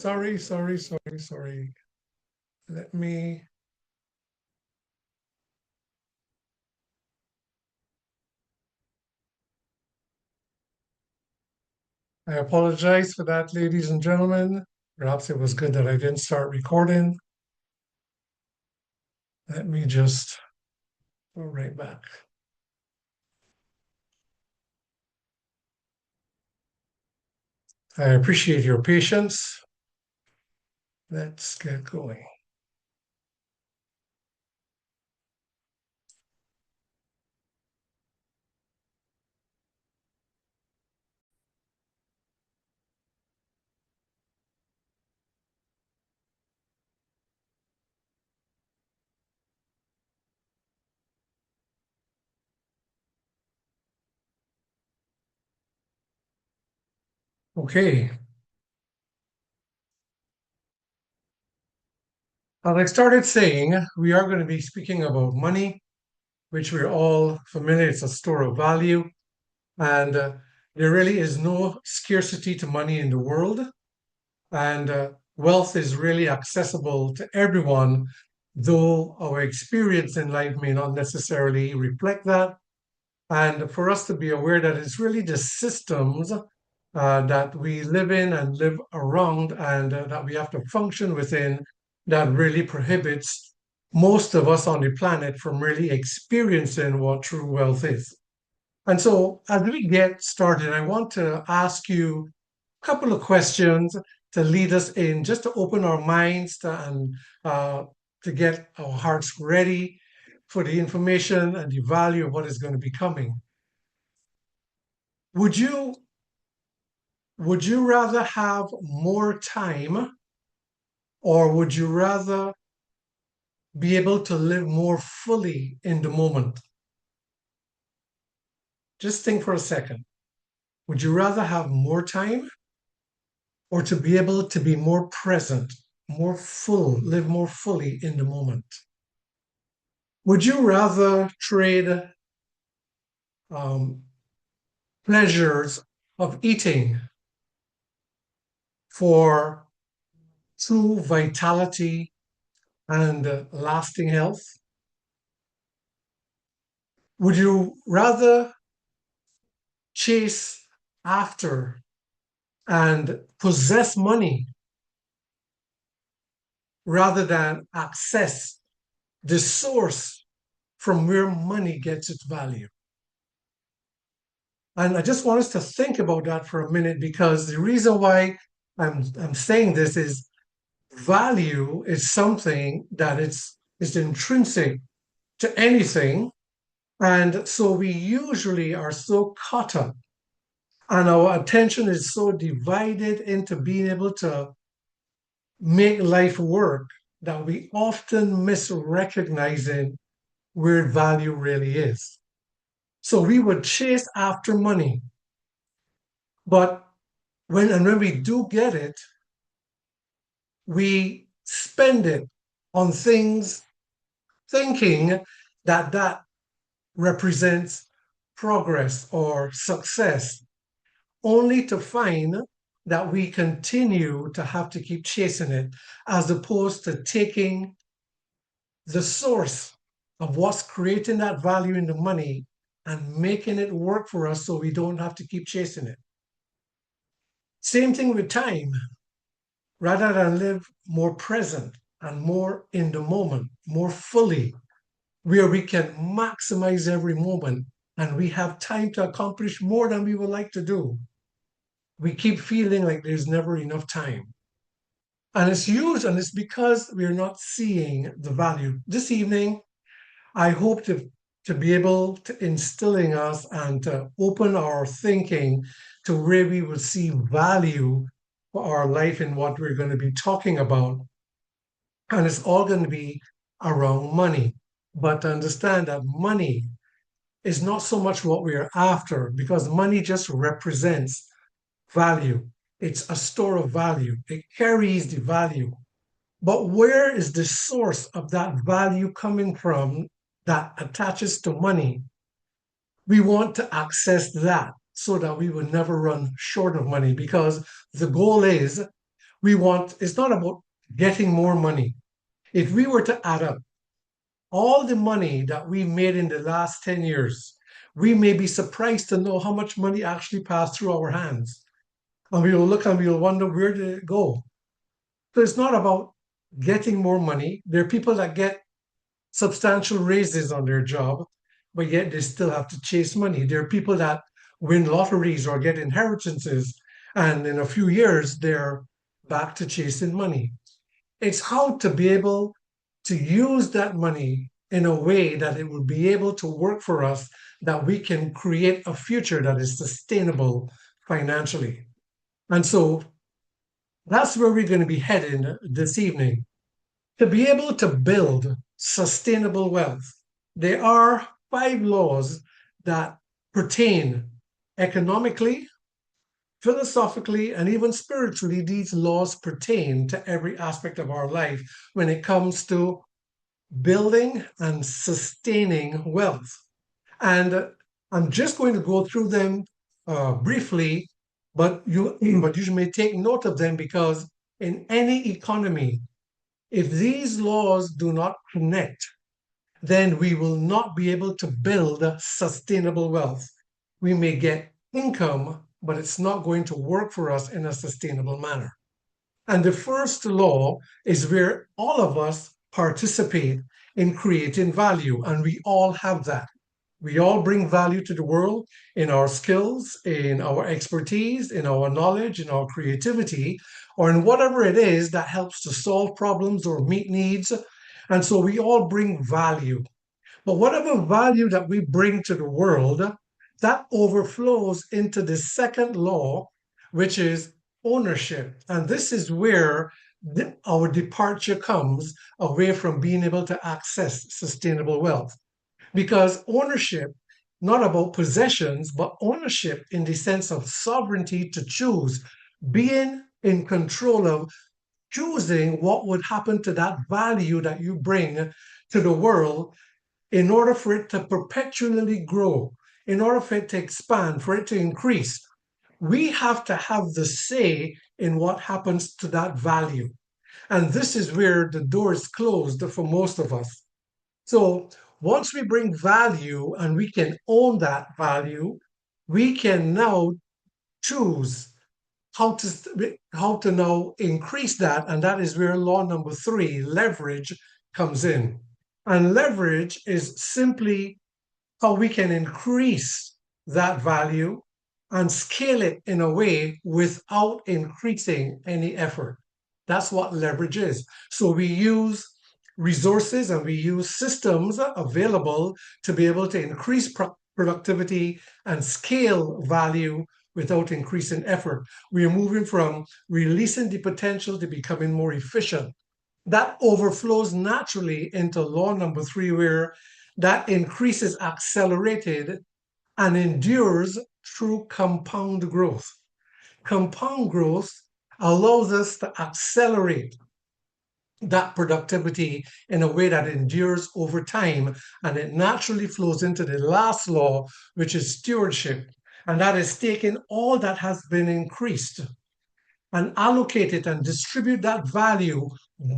Sorry. Let me, I apologize for that, ladies and gentlemen. Perhaps it was good that I didn't start recording. Let me just go right back. I appreciate your patience. Let's get going. Okay. As I started saying, we are going to be speaking about money, which we're all familiar. It's a store of value. And there really is no scarcity to money in the world. And wealth is really accessible to everyone, though our experience in life may not necessarily reflect that. And for us to be aware that it's really the systems that we live in and live around and that we have to function within that really prohibits most of us on the planet from really experiencing what true wealth is. And so, as we get started, I want to ask you a couple of questions to lead us in, just to open our minds and uh, to get our hearts ready for the information and the value of what is going to be coming. Would you would you rather have more time, or would you rather be able to live more fully in the moment? Just think for a second. Would you rather have more time, or to be able to be more present, more full, live more fully in the moment? Would you rather trade um, pleasures of eating for true vitality and lasting health? Would you rather chase after and possess money rather than access the source from where money gets its value? And I just want us to think about that for a minute, because the reason why I'm saying this is value is something that it's intrinsic to anything. And so we usually are so caught up and our attention is so divided into being able to make life work that we often miss recognizing where value really is. So we would chase after money, but when we do get it, we spend it on things thinking that that represents progress or success, only to find that we continue to have to keep chasing it, as opposed to taking the source of what's creating that value in the money and making it work for us so we don't have to keep chasing it. Same thing with time. Rather than live more present and more in the moment, more fully, where we can maximize every moment and we have time to accomplish more than we would like to do, we keep feeling like there's never enough time. And it's huge, and it's because we're not seeing the value. This evening, I hope to be able to instilling us and to open our thinking to where we will see value for our life in what we're going to be talking about. And it's all going to be around money. But to understand that money is not so much what we are after, because money just represents value. It's a store of value. It carries the value. But where is the source of that value coming from that attaches to money? We want to access that so that we will never run short of money, because the goal is It's not about getting more money. If we were to add up all the money that we made in the last 10 years, we may be surprised to know how much money actually passed through our hands. And we will look and we will wonder, where did it go? So it's not about getting more money. There are people that get substantial raises on their job, but yet they still have to chase money. There are people that win lotteries or get inheritances, and in a few years, they're back to chasing money. It's how to be able to use that money in a way that it will be able to work for us, that we can create a future that is sustainable financially. And so that's where we're going to be heading this evening. To be able to build sustainable wealth, there are 5 laws that pertain economically, philosophically, and even spiritually. These laws pertain to every aspect of our life when it comes to building and sustaining wealth. And I'm just going to go through them briefly, but you may take note of them, because in any economy, if these laws do not connect, then we will not be able to build sustainable wealth. We may get income, but it's not going to work for us in a sustainable manner. And the first law is where all of us participate in creating value, and we all have that. We all bring value to the world in our skills, in our expertise, in our knowledge, in our creativity, or in whatever it is that helps to solve problems or meet needs. And so we all bring value. But whatever value that we bring to the world, that overflows into the second law, which is ownership. And this is where our departure comes away from being able to access sustainable wealth. Because ownership, not about possessions, but ownership in the sense of sovereignty to choose, being in control of choosing what would happen to that value that you bring to the world, in order for it to perpetually grow, in order for it to expand, for it to increase. We have to have the say in what happens to that value. And this is where the door is closed for most of us. So once we bring value and we can own that value, we can now choose how to now increase that. And that is where law number 3, leverage, comes in. And leverage is simply how we can increase that value and scale it in a way without increasing any effort. That's what leverage is. So we use resources and we use systems available to be able to increase productivity and scale value without increasing effort. We are moving from releasing the potential to becoming more efficient. That overflows naturally into law number 3, where that increase is accelerated and endures through compound growth. Compound growth allows us to accelerate that productivity in a way that endures over time, and it naturally flows into the last law, which is stewardship. And that is taking all that has been increased and allocate it and distribute that value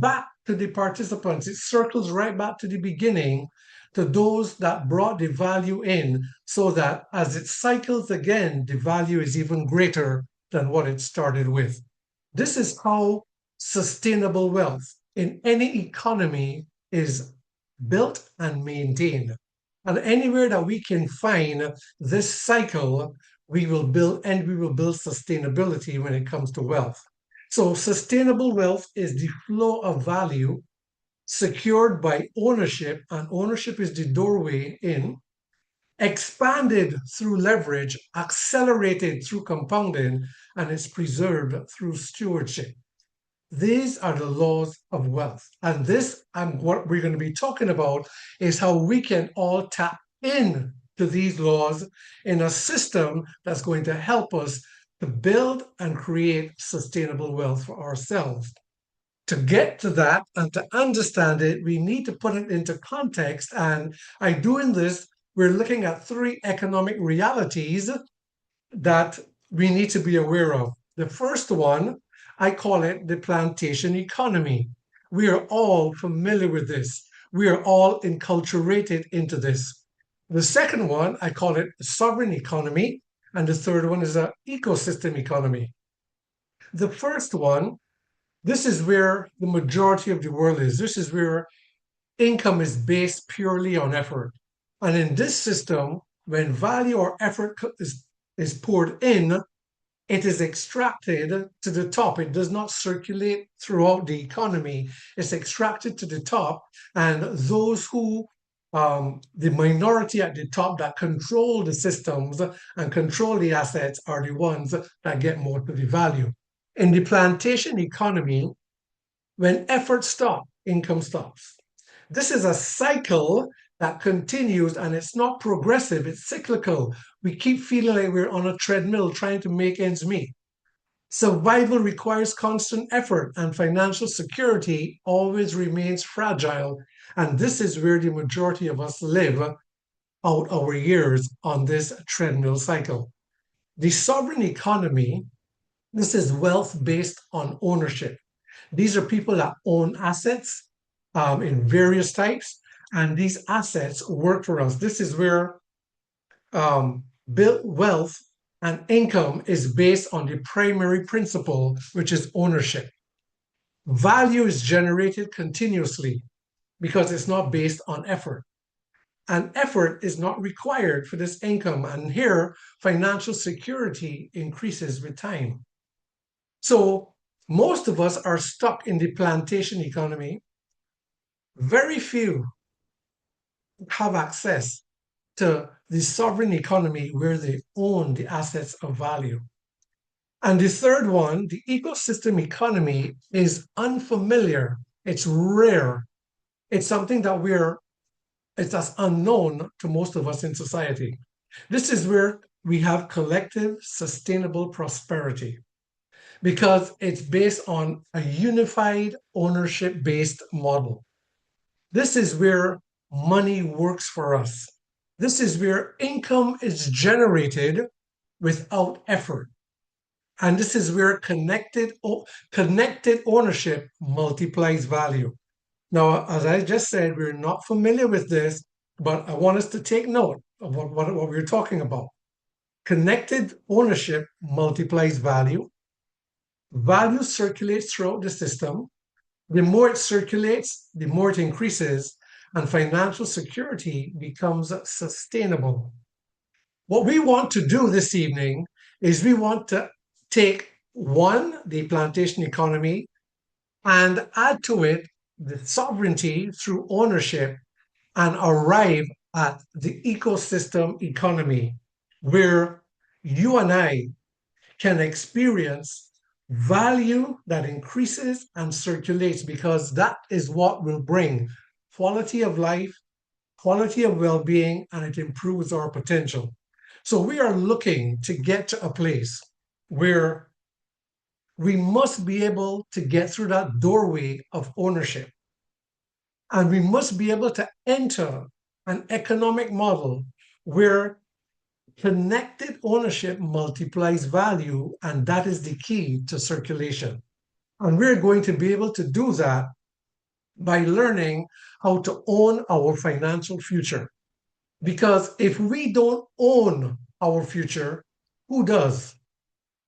back to the participants. It circles right back to the beginning, to those that brought the value in, so that as it cycles again, the value is even greater than what it started with. This is how sustainable wealth in any economy is built and maintained. And anywhere that we can find this cycle, we will build sustainability when it comes to wealth. So sustainable wealth is the flow of value secured by ownership, and ownership is the doorway in, expanded through leverage, accelerated through compounding, and is preserved through stewardship. These are the laws of wealth. And this, and what we're going to be talking about, is how we can all tap in to these laws in a system that's going to help us to build and create sustainable wealth for ourselves. To get to that and to understand it, we need to put it into context. And by doing this, we're looking at 3 economic realities that we need to be aware of. The first one, I call it the plantation economy. We are all familiar with this. We are all enculturated into this. The second one, I call it sovereign economy. And the third one is an ecosystem economy. The first one, this is where the majority of the world is. This is where income is based purely on effort. And in this system, when value or effort is poured in, it is extracted to the top. It does not circulate throughout the economy. It's extracted to the top. And those who, the minority at the top that control the systems and control the assets are the ones that get most of the value. In the plantation economy, when effort stops, income stops. This is a cycle that continues and it's not progressive, it's cyclical. We keep feeling like we're on a treadmill trying to make ends meet. Survival requires constant effort, and financial security always remains fragile. And this is where the majority of us live out our years on this treadmill cycle. The sovereign economy, this is wealth based on ownership. These are people that own assets in various types, and these assets work for us. This is where built wealth and income is based on the primary principle, which is ownership. Value is generated continuously because it's not based on effort. And effort is not required for this income. And here, financial security increases with time. So most of us are stuck in the plantation economy. Very few have access to the sovereign economy where they own the assets of value. And the third one, the ecosystem economy, is unfamiliar. It's rare. It's something that it's as unknown to most of us in society. This is where we have collective sustainable prosperity because it's based on a unified ownership based model. This is where money works for us. This is where income is generated without effort. And this is where connected ownership multiplies value. Now, as I just said, we're not familiar with this, but I want us to take note of what we're talking about. Connected ownership multiplies value. Value circulates throughout the system. The more it circulates, the more it increases, and financial security becomes sustainable. What we want to do this evening is we want to take one, the plantation economy, and add to it the sovereignty through ownership and arrive at the ecosystem economy where you and I can experience value that increases and circulates because that is what will bring quality of life, quality of well being, and it improves our potential. So we are looking to get to a place where we must be able to get through that doorway of ownership. And we must be able to enter an economic model where connected ownership multiplies value, and that is the key to circulation. And we're going to be able to do that by learning how to own our financial future. Because if we don't own our future, who does?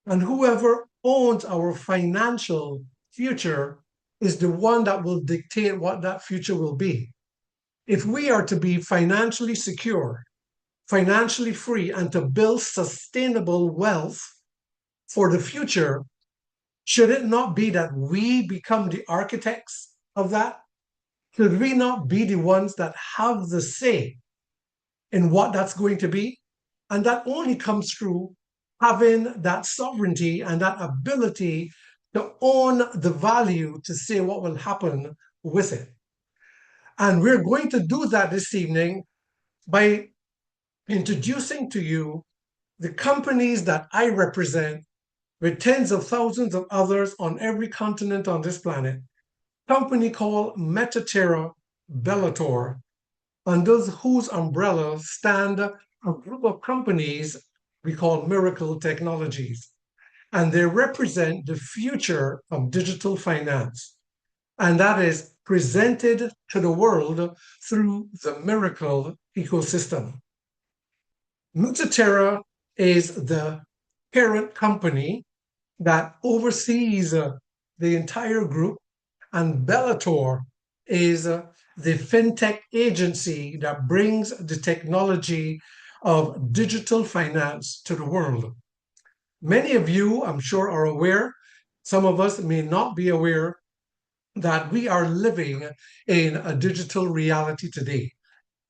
And whoever owns our financial future is the one that will dictate what that future will be. If we are to be financially secure, financially free, and to build sustainable wealth for the future, should it not be that we become the architects of that? Should we not be the ones that have the say in what that's going to be? And that only comes through having that sovereignty and that ability to own the value to say what will happen with it. And we're going to do that this evening by introducing to you the companies that I represent with tens of thousands of others on every continent on this planet. Company called Metaterra Bellator, under whose umbrella stand a group of companies we call Miracle Technologies. and they represent the future of digital finance. And that is presented to the world through the Miracle ecosystem. Mutaterra is the parent company that oversees the entire group, and Bellator is the fintech agency that brings the technology of digital finance to the world. Many of you, I'm sure, are aware, some of us may not be aware, that we are living in a digital reality today.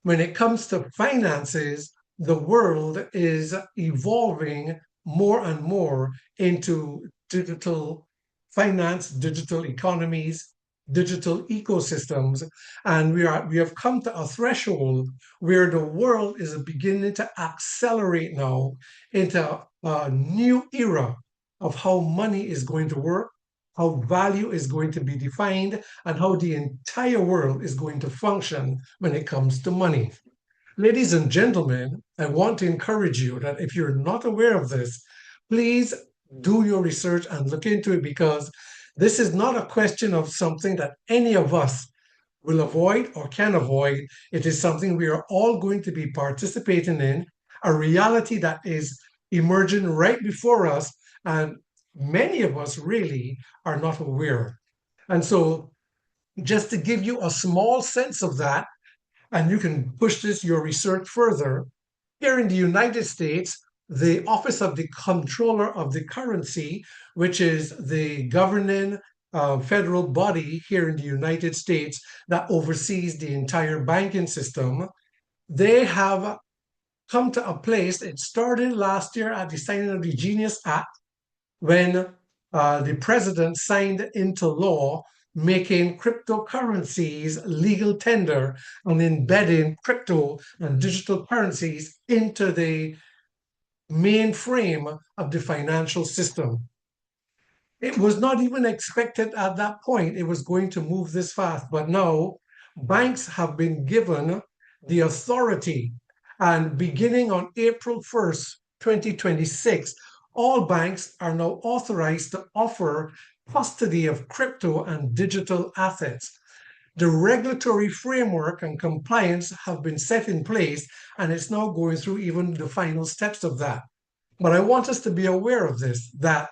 When it comes to finances, the world is evolving more and more into digital finance, digital economies, digital ecosystems, and we have come to a threshold where the world is beginning to accelerate now into a new era of how money is going to work, how value is going to be defined, and how the entire world is going to function when it comes to money. Ladies and gentlemen, I want to encourage you that if you're not aware of this, please do your research and look into it, because this is not a question of something that any of us will avoid or can avoid. It is something we are all going to be participating in, a reality that is emerging right before us, and many of us really are not aware. And so, just to give you a small sense of that, and you can push this your research further. Here in the United States, the Office of the Controller of the Currency, which is the governing federal body here in the United States that oversees the entire banking system, they have come to a place. It started last year at the signing of the Genius Act, when the president signed into law making cryptocurrencies legal tender and embedding crypto and digital currencies into the mainframe of the financial system. It was not even expected at that point it was going to move this fast, but now banks have been given the authority, and beginning on April 1st, 2026, all banks are now authorized to offer custody of crypto and digital assets. The regulatory framework and compliance have been set in place, and it's now going through even the final steps of that. But I want us to be aware of this, that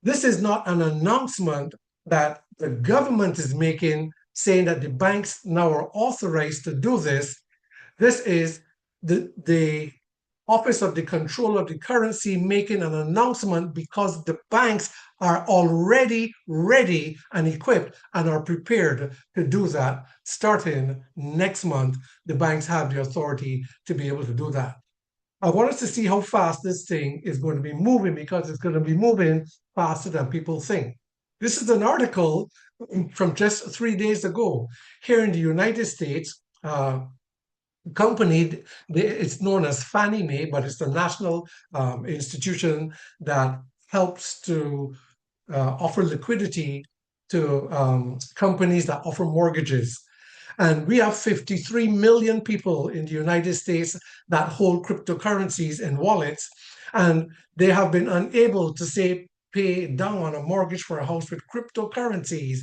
this is not an announcement that the government is making saying that the banks now are authorized to do this. This is the Office of the Control of the Currency making an announcement, because the banks are already ready and equipped and are prepared to do that. Starting next month, the banks have the authority to be able to do that. I want us to see how fast this thing is going to be moving, because it's going to be moving faster than people think. This is an article from just 3 days ago. Here in the United States, company, it's known as Fannie Mae, but it's the national institution that helps to offer liquidity to companies that offer mortgages. And we have 53 million people in the United States that hold cryptocurrencies in wallets, and they have been unable to say pay down on a mortgage for a house with cryptocurrencies.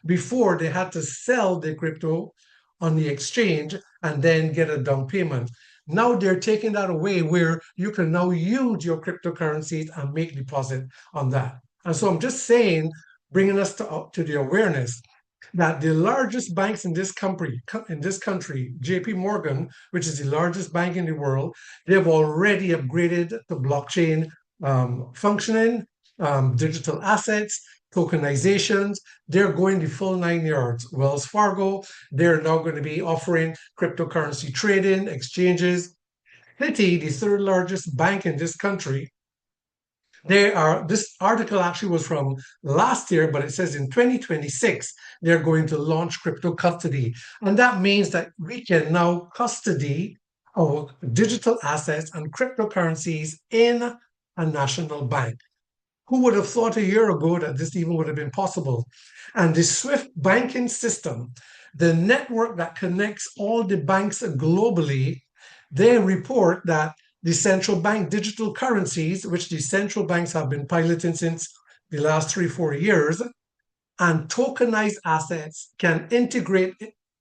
Before, they had to sell the crypto on the exchange and then get a down payment. Now they're taking that away, where you can now use your cryptocurrencies and make deposit on that. And so I'm just saying, bringing us to the awareness that the largest banks in this country, JP Morgan, which is the largest bank in the world, they've already upgraded to blockchain functioning, digital assets, tokenizations. They're going the full 9 yards. Wells Fargo, they're now going to be offering cryptocurrency trading, exchanges. Citi, the third largest bank in this country, this article actually was from last year, but it says in 2026 they're going to launch crypto custody, and that means that we can now custody our digital assets and cryptocurrencies in a national bank. Who would have thought a year ago that this even would have been possible? And the SWIFT banking system, the network that connects all the banks globally, they report that the central bank digital currencies, which the central banks have been piloting since the last 3, 4 years, and tokenized assets can integrate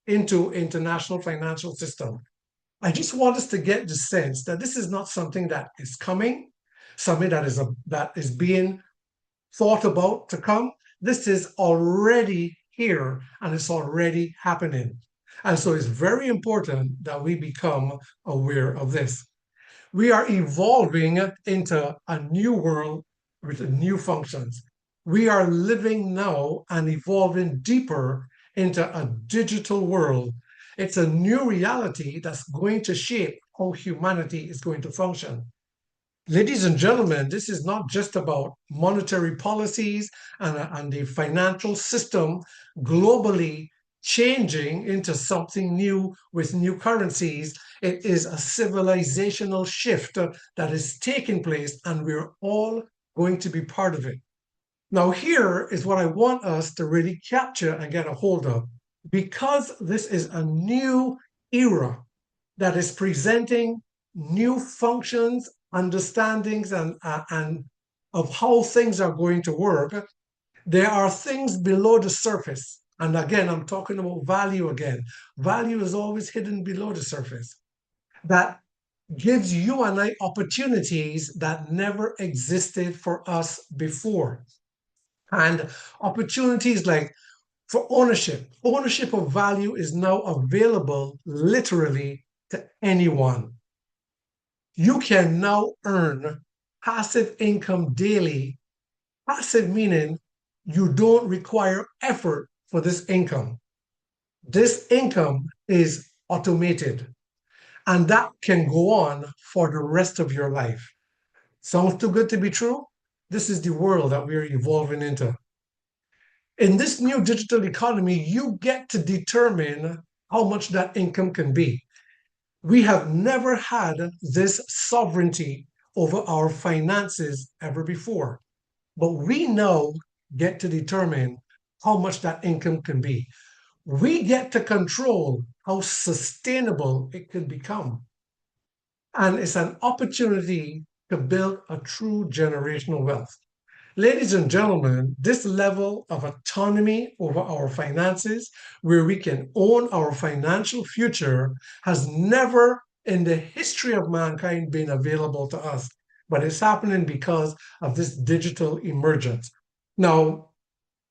into international financial system. I just want us to get the sense that this is not something that is coming, something that is being thought about to come. This is already here and it's already happening. And so it's very important that we become aware of this. We are evolving into a new world with new functions. We are living now and evolving deeper into a digital world. It's a new reality that's going to shape how humanity is going to function. Ladies and gentlemen, this is not just about monetary policies and the financial system globally changing into something new with new currencies. It is a civilizational shift that is taking place, and we're all going to be part of it. Now, here is what I want us to really capture and get a hold of. Because this is a new era that is presenting new functions, understandings, and of how things are going to work, there are things below the surface. And again, I'm talking about value again. Value is always hidden below the surface. That gives you and I opportunities that never existed for us before. And opportunities like for ownership. Ownership of value is now available literally to anyone. You can now earn passive income daily. Passive meaning you don't require effort for this income. This income is automated, and that can go on for the rest of your life. Sounds too good to be true? This is the world that we're evolving into. In this new digital economy, you get to determine how much that income can be. We have never had this sovereignty over our finances ever before, but we now get to determine how much that income can be. We get to control how sustainable it can become. And it's an opportunity to build a true generational wealth. Ladies and gentlemen, this level of autonomy over our finances, where we can own our financial future, has never in the history of mankind been available to us. But it's happening because of this digital emergence. Now,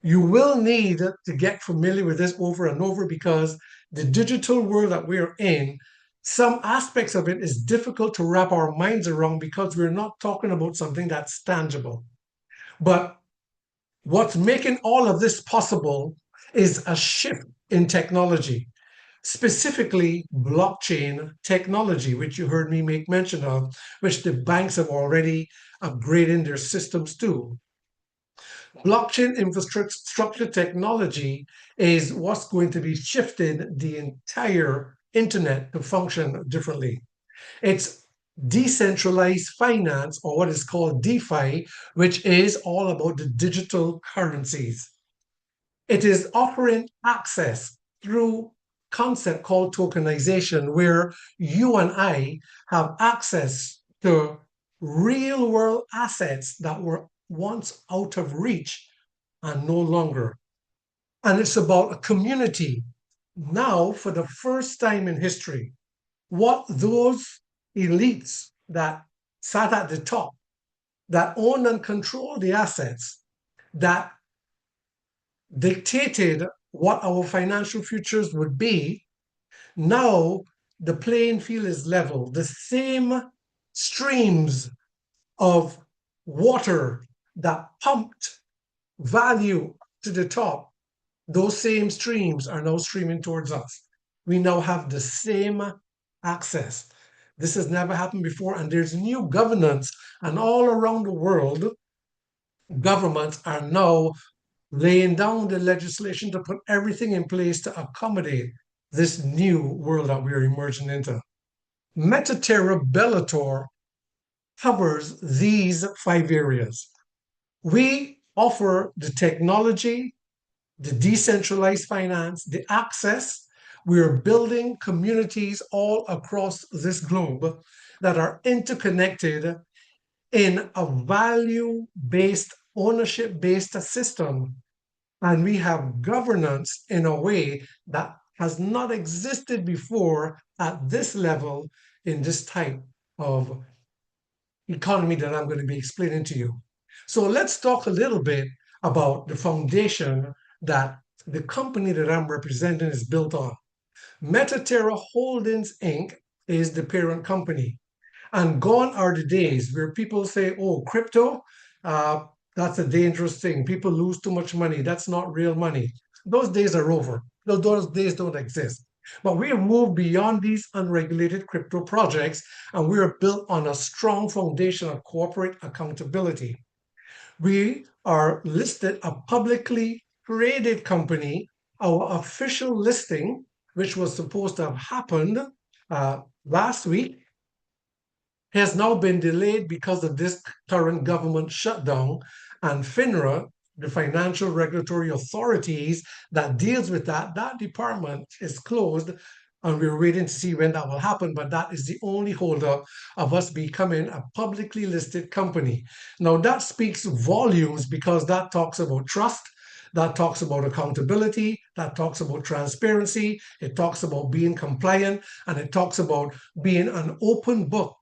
you will need to get familiar with this over and over because the digital world that we're in, some aspects of it is difficult to wrap our minds around because we're not talking about something that's tangible. But what's making all of this possible is a shift in technology, specifically blockchain technology, which you heard me make mention of, which the banks have already upgraded their systems to. Blockchain infrastructure technology is what's going to be shifting the entire internet to function differently. It's decentralized finance, or what is called DeFi, which is all about the digital currencies. It is offering access through concept called tokenization, where you and I have access to real world assets that were once out of reach and no longer. And it's about a community. Now, for the first time in history, what those elites that sat at the top, that owned and controlled the assets, that dictated what our financial futures would be, now the playing field is level. The same streams of water that pumped value to the top, those same streams are now streaming towards us. We now have the same access. This has never happened before, and there's new governance, and all around the world, governments are now laying down the legislation to put everything in place to accommodate this new world that we're emerging into. Metaterra Bellator covers these 5 areas. We offer the technology, the decentralized finance, the access. We are building communities all across this globe. that are interconnected in a value-based, ownership-based system. And we have governance in a way that has not existed before at this level in this type of economy that I'm going to be explaining to you. So let's talk a little bit about the foundation that the company that I'm representing is built on. Metaterra Holdings Inc. is the parent company. And gone are the days where people say, oh, crypto, uh, that's a dangerous thing. People lose too much money. That's not real money. Those days are over. Those days don't exist. But we have moved beyond these unregulated crypto projects, and we are built on a strong foundation of corporate accountability. We are listed a publicly traded company. Our official listing, which was supposed to have happened last week, has now been delayed because of this current government shutdown, and FINRA, the financial regulatory authorities that deals with that department is closed, and we're waiting to see when that will happen. But that is the only holdup of us becoming a publicly listed company. Now that speaks volumes because that talks about trust. That talks about accountability, that talks about transparency, it talks about being compliant, and it talks about being an open book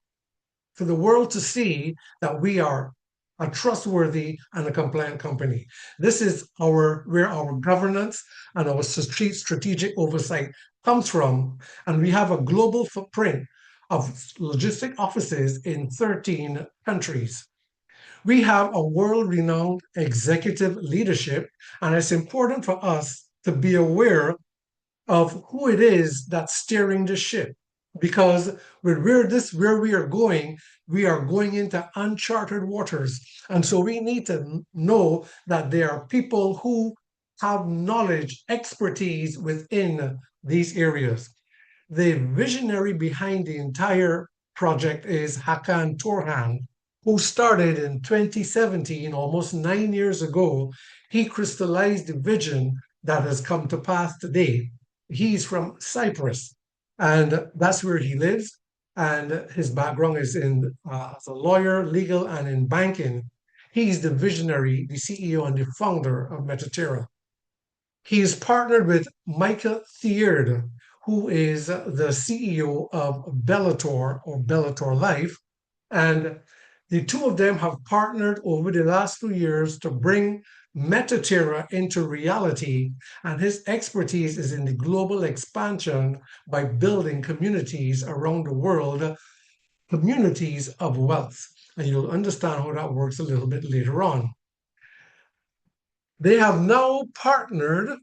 for the world to see that we are a trustworthy and a compliant company. This is where our governance and our strategic oversight comes from. And we have a global footprint of logistic offices in 13 countries. We have a world-renowned executive leadership, and it's important for us to be aware of who it is that's steering the ship. Because where we are going into uncharted waters. And so we need to know that there are people who have knowledge, expertise within these areas. The visionary behind the entire project is Hakan Torhan, who started in 2017, almost 9 years ago. He crystallized the vision that has come to pass today. He's from Cyprus, and that's where he lives. And his background is as a lawyer, legal, and in banking. He's the visionary, the CEO, and the founder of Metaterra. He is partnered with Michael Thierd, who is the CEO of Bellator or Bellator Life. And the two of them have partnered over the last 2 years to bring Metaterra into reality. And his expertise is in the global expansion by building communities around the world, communities of wealth. And you'll understand how that works a little bit later on. They have now partnered,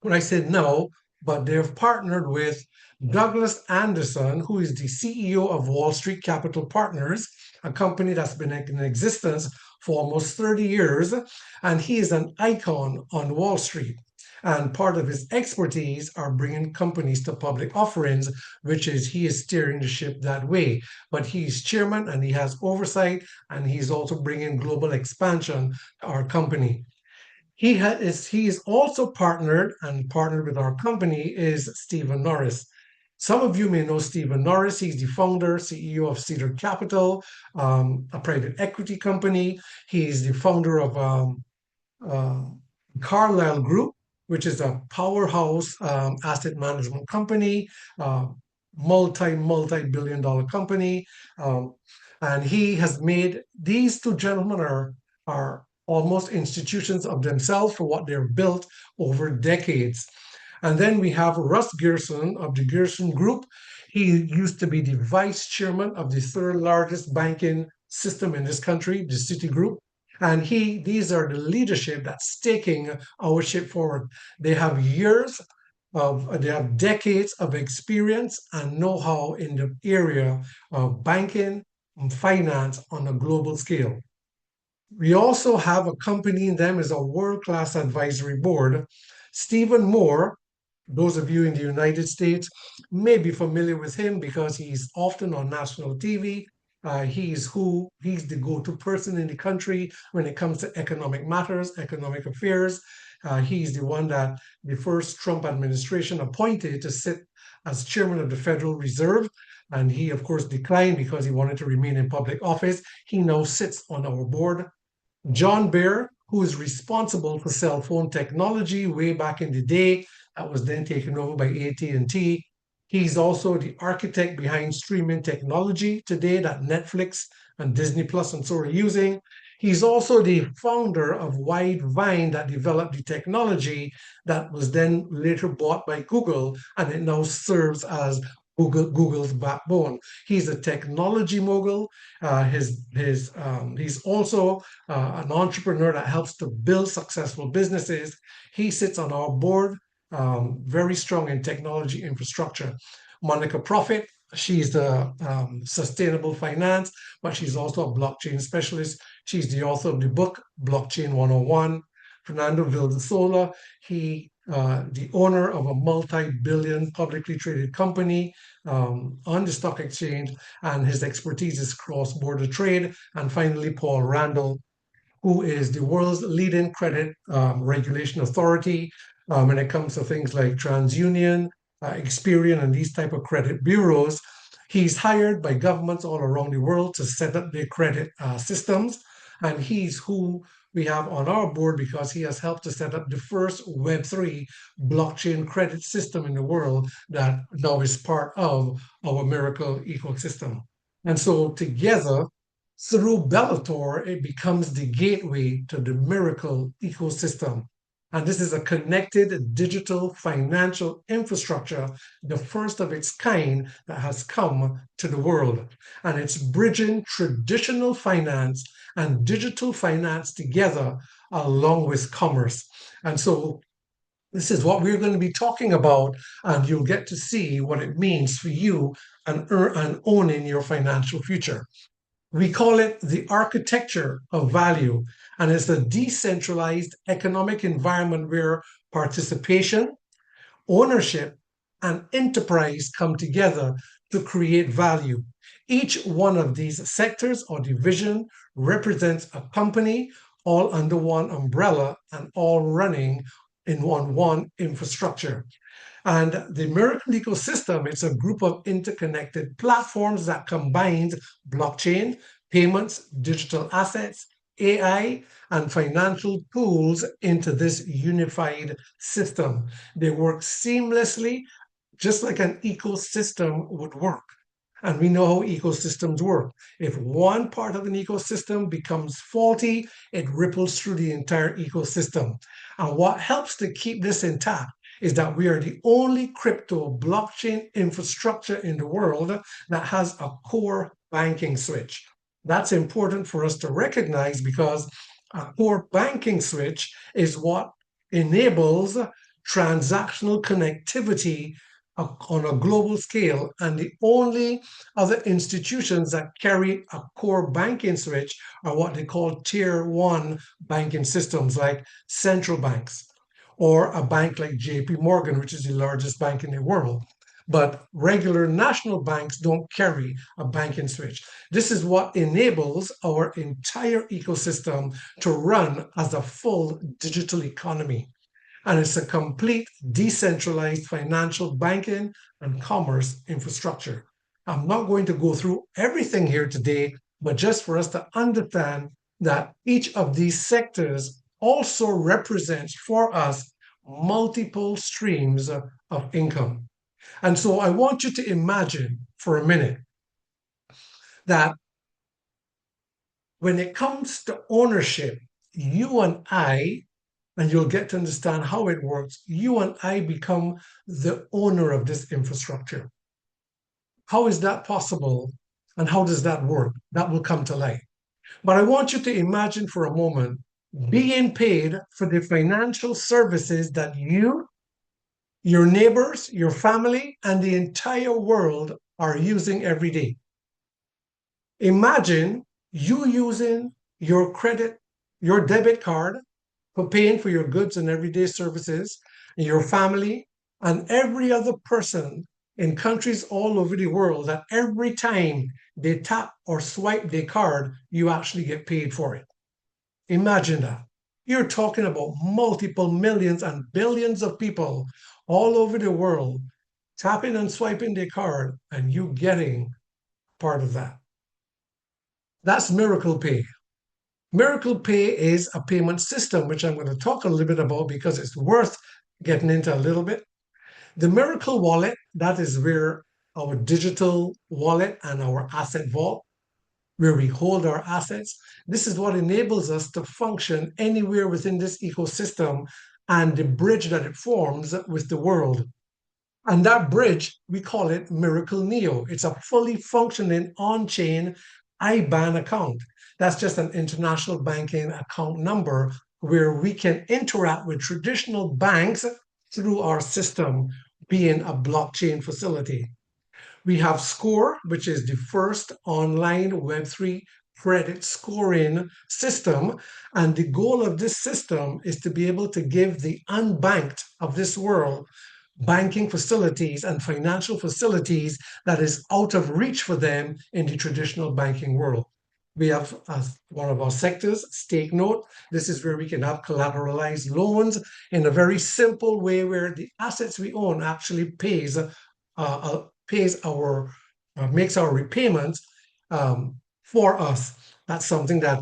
when I said no, but they've partnered with Douglas Anderson, who is the CEO of Wall Street Capital Partners, a company that's been in existence for almost 30 years. And he is an icon on Wall Street. And part of his expertise are bringing companies to public offerings, which is he is steering the ship that way. But he's chairman and he has oversight, and he's also bringing global expansion to our company. He is also partnered with our company is Stephen Norris. Some of you may know Stephen Norris. He's the founder, CEO of Cedar Capital, a private equity company. He's the founder of uh, Carlyle Group, which is a powerhouse asset management company, uh, multi billion-dollar company. Um, and he has made these two gentlemen are almost institutions of themselves for what they've built over decades. And then we have Russ Gerson of the Gerson Group. He used to be the vice chairman of the third largest banking system in this country, the Citigroup. And these are the leadership that's taking our ship forward. They have decades of experience and know-how in the area of banking and finance on a global scale. We also have accompanying them as a world-class advisory board. Stephen Moore, those of you in the United States may be familiar with him because he's often on national TV. He's the go-to person in the country when it comes to economic matters, economic affairs. He's the one that the first Trump administration appointed to sit as chairman of the Federal Reserve. and he, of course, declined because he wanted to remain in public office. He now sits on our board. John Bear, who is responsible for cell phone technology way back in the day, that was then taken over by AT&T. He's also the architect behind streaming technology today that Netflix and Disney Plus and so are using. He's also the founder of Widevine that developed the technology that was then later bought by Google, and it now serves as Google's backbone. He's a technology mogul. He's also an entrepreneur that helps to build successful businesses. He sits on our board, very strong in technology infrastructure. Monica Profit, she's the sustainable finance, but she's also a blockchain specialist. She's the author of the book Blockchain 101. Fernando Vildasola, the owner of a multi-billion publicly traded company on the stock exchange, and his expertise is cross-border trade. And finally, Paul Randall, who is the world's leading credit regulation authority when it comes to things like TransUnion, Experian, and these type of credit bureaus. He's hired by governments all around the world to set up their credit systems, and he's who we have on our board because he has helped to set up the first Web3 blockchain credit system in the world that now is part of our Miracle ecosystem. And so together, through Bellator, it becomes the gateway to the Miracle ecosystem. And this is a connected digital financial infrastructure, the first of its kind that has come to the world. And it's bridging traditional finance and digital finance together along with commerce. And so this is what we're going to be talking about, and you'll get to see what it means for you and owning your financial future. We call it the architecture of value, and it's a decentralized economic environment where participation, ownership, and enterprise come together to create value. Each one of these sectors or division represents a company all under one umbrella and all running in one infrastructure. And the Miracle ecosystem, it's a group of interconnected platforms that combines blockchain, payments, digital assets, AI, and financial tools into this unified system. They work seamlessly, just like an ecosystem would work. And we know how ecosystems work. If one part of an ecosystem becomes faulty, it ripples through the entire ecosystem. And what helps to keep this intact is that we are the only crypto blockchain infrastructure in the world that has a core banking switch. That's important for us to recognize because a core banking switch is what enables transactional connectivity on a global scale. And the only other institutions that carry a core banking switch are what they call tier one banking systems, like central banks or a bank like JP Morgan, which is the largest bank in the world. But regular national banks don't carry a banking switch. This is what enables our entire ecosystem to run as a full digital economy. And it's a complete decentralized financial banking and commerce infrastructure. I'm not going to go through everything here today, but just for us to understand that each of these sectors also represents for us multiple streams of income. And so I want you to imagine for a minute that when it comes to ownership, you and I, and you'll get to understand how it works, you and I become the owner of this infrastructure. How is that possible? And how does that work? That will come to light. But I want you to imagine for a moment being paid for the financial services that you, your neighbors, your family, and the entire world are using every day. Imagine you using your credit, your debit card for paying for your goods and everyday services, and your family, and every other person in countries all over the world that every time they tap or swipe their card, you actually get paid for it. Imagine that. You're talking about multiple millions and billions of people all over the world tapping and swiping their card and you getting part of that. That's Miracle Pay. Miracle Pay is a payment system, which I'm going to talk a little bit about because it's worth getting into a little bit. The Miracle Wallet, that is where our digital wallet and our asset vault, where we hold our assets. This is what enables us to function anywhere within this ecosystem and the bridge that it forms with the world. And that bridge, we call it Miracle Neo. It's a fully functioning on chain IBAN account. That's just an international banking account number where we can interact with traditional banks through our system being a blockchain facility. We have SCORE, which is the first online Web3 credit scoring system. And the goal of this system is to be able to give the unbanked of this world banking facilities and financial facilities that is out of reach for them in the traditional banking world. We have as one of our sectors, stake note. This is where we can have collateralized loans in a very simple way where the assets we own actually pays our makes our repayments for us. That's something that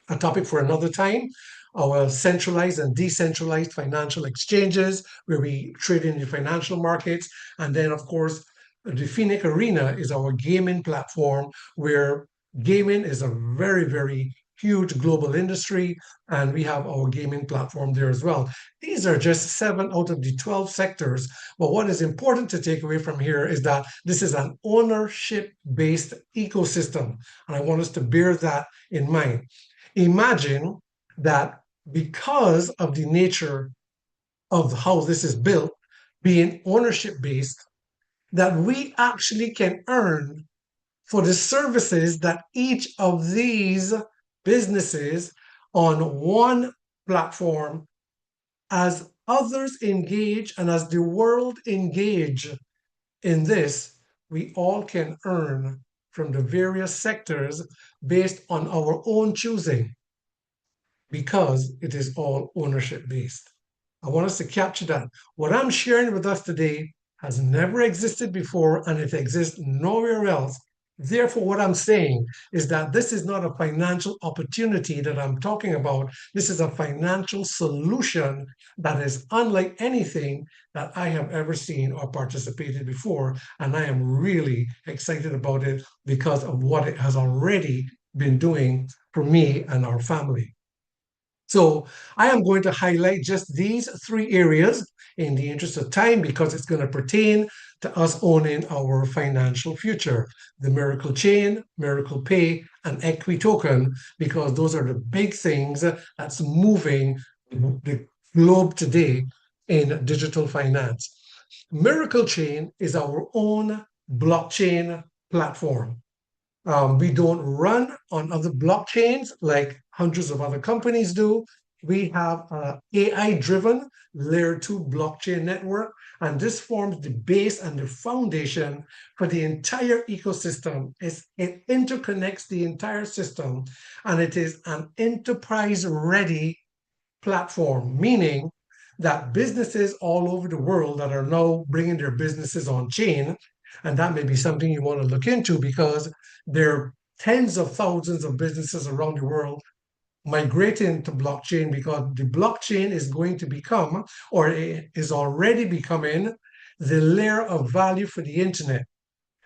a topic for another time. Our centralized and decentralized financial exchanges, where we trade in the financial markets. And then, of course, the Phoenix Arena is our gaming platform, where gaming is a very, very huge global industry. And we have our gaming platform there as well. These are just 7 out of the 12 sectors. But what is important to take away from here is that this is an ownership based ecosystem. And I want us to bear that in mind. Imagine that because of the nature of how this is built, being ownership based, that we actually can earn for the services that each of these businesses on one platform, as others engage and as the world engage in this, we all can earn from the various sectors based on our own choosing, because it is all ownership based. I want us to capture that. What I'm sharing with us today has never existed before and it exists nowhere else. Therefore, what I'm saying is that this is not a financial opportunity that I'm talking about. This is a financial solution that is unlike anything that I have ever seen or participated before. And I am really excited about it because of what it has already been doing for me and our family. So I am going to highlight just these 3 areas in the interest of time because it's going to pertain to us owning our financial future. The Miracle Chain, Miracle Pay, and Equi Token, because those are the big things that's moving the globe today in digital finance. Miracle Chain is our own blockchain platform. We don't run on other blockchains like hundreds of other companies do. We have an AI-driven layer 2 blockchain network, and this forms the base and the foundation for the entire ecosystem. It interconnects the entire system, and it is an enterprise-ready platform, meaning that businesses all over the world that are now bringing their businesses on chain, and that may be something you want to look into because there are tens of thousands of businesses around the world migrating to blockchain because the blockchain is going to become, or it is already becoming, the layer of value for the internet,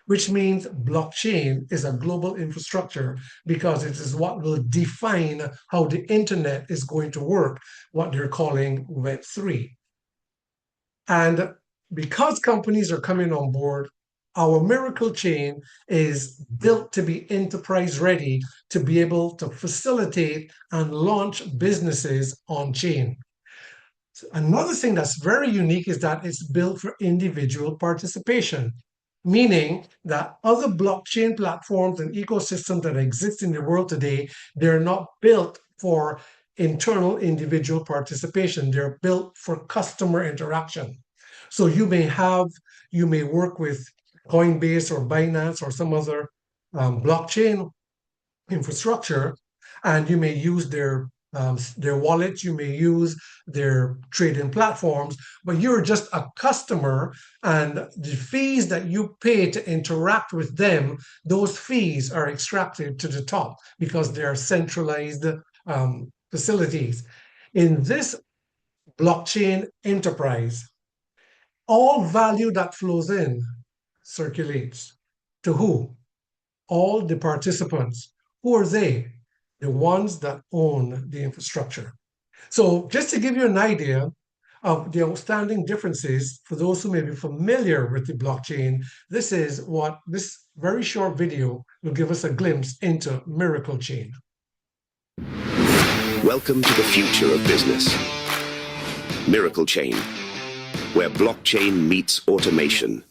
which means blockchain is a global infrastructure because it is what will define how the internet is going to work, what they're calling Web3. And because companies are coming on board, our Miracle Chain is built to be enterprise ready to be able to facilitate and launch businesses on chain. Another thing that's very unique is that it's built for individual participation, meaning that other blockchain platforms and ecosystems that exist in the world today, they're not built for internal individual participation. They're built for customer interaction. So you may work with Coinbase or Binance or some other blockchain infrastructure, and you may use their their wallets, you may use their trading platforms, but you're just a customer, and the fees that you pay to interact with them, those fees are extracted to the top because they are centralized facilities. In this blockchain enterprise, all value that flows in circulates. To who? All the participants. Who are they? The ones that own the infrastructure. So, just to give you an idea of the outstanding differences for those who may be familiar with the blockchain, this is what this very short video will give us a glimpse into Miracle Chain. Welcome to the future of business. Miracle Chain, where blockchain meets automation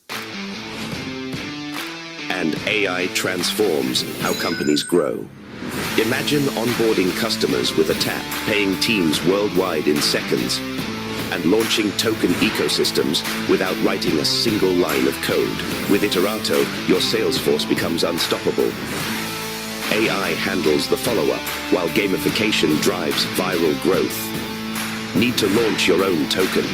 and AI transforms how companies grow. Imagine onboarding customers with a tap, paying teams worldwide in seconds, and launching token ecosystems without writing a single line of code. With Iterato, your sales force becomes unstoppable. AI handles the follow-up, while gamification drives viral growth. Need to launch your own token?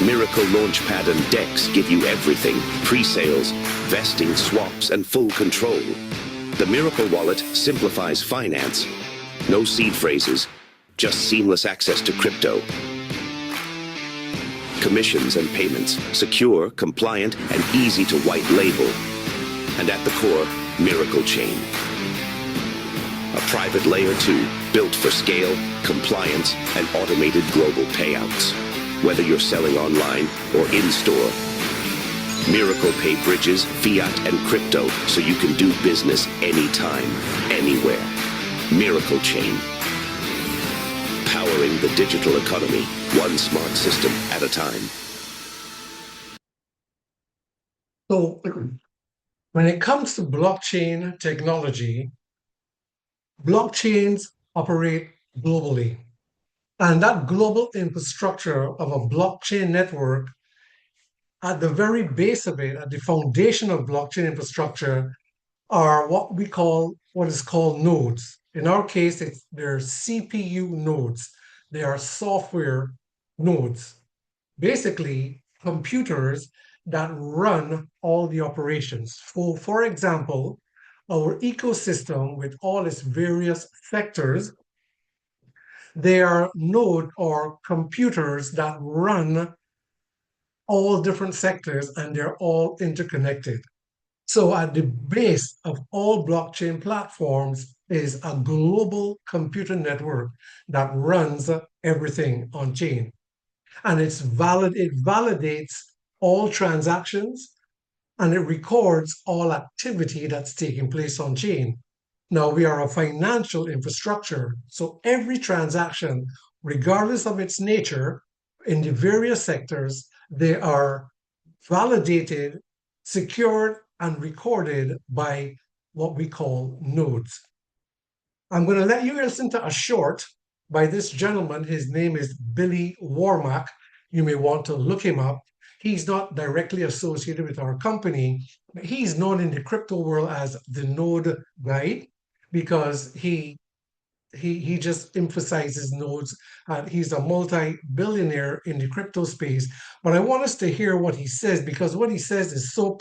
Miracle Launchpad and DEX give you everything: pre-sales, vesting, swaps, and full control. The Miracle Wallet simplifies finance. No seed phrases, just seamless access to crypto. Commissions and payments, secure, compliant, and easy to white label. And at the core, Miracle Chain. A private layer 2, built for scale, compliance, and automated global payouts. Whether you're selling online or in-store, Miracle Pay bridges fiat and crypto so you can do business anytime, anywhere. Miracle Chain. Powering the digital economy, one smart system at a time. So, when it comes to blockchain technology, blockchains operate globally. And that global infrastructure of a blockchain network, at the very base of it, at the foundation of blockchain infrastructure, are what is called nodes. In our case, they're CPU nodes. They are software nodes. Basically, computers that run all the operations. For example, our ecosystem with all its various sectors, they are node or computers that run all different sectors, and they're all interconnected. So at the base of all blockchain platforms is a global computer network that runs everything on chain. And it validates all transactions, and it records all activity that's taking place on chain. Now, we are a financial infrastructure, so every transaction, regardless of its nature, in the various sectors, they are validated, secured, and recorded by what we call nodes. I'm going to let you listen to a short by this gentleman. His name is Billy Warmack. You may want to look him up. He's not directly associated with our company, but he's known in the crypto world as the node guy because he just emphasizes nodes. He's a multi-billionaire in the crypto space. But I want us to hear what he says, because what he says is so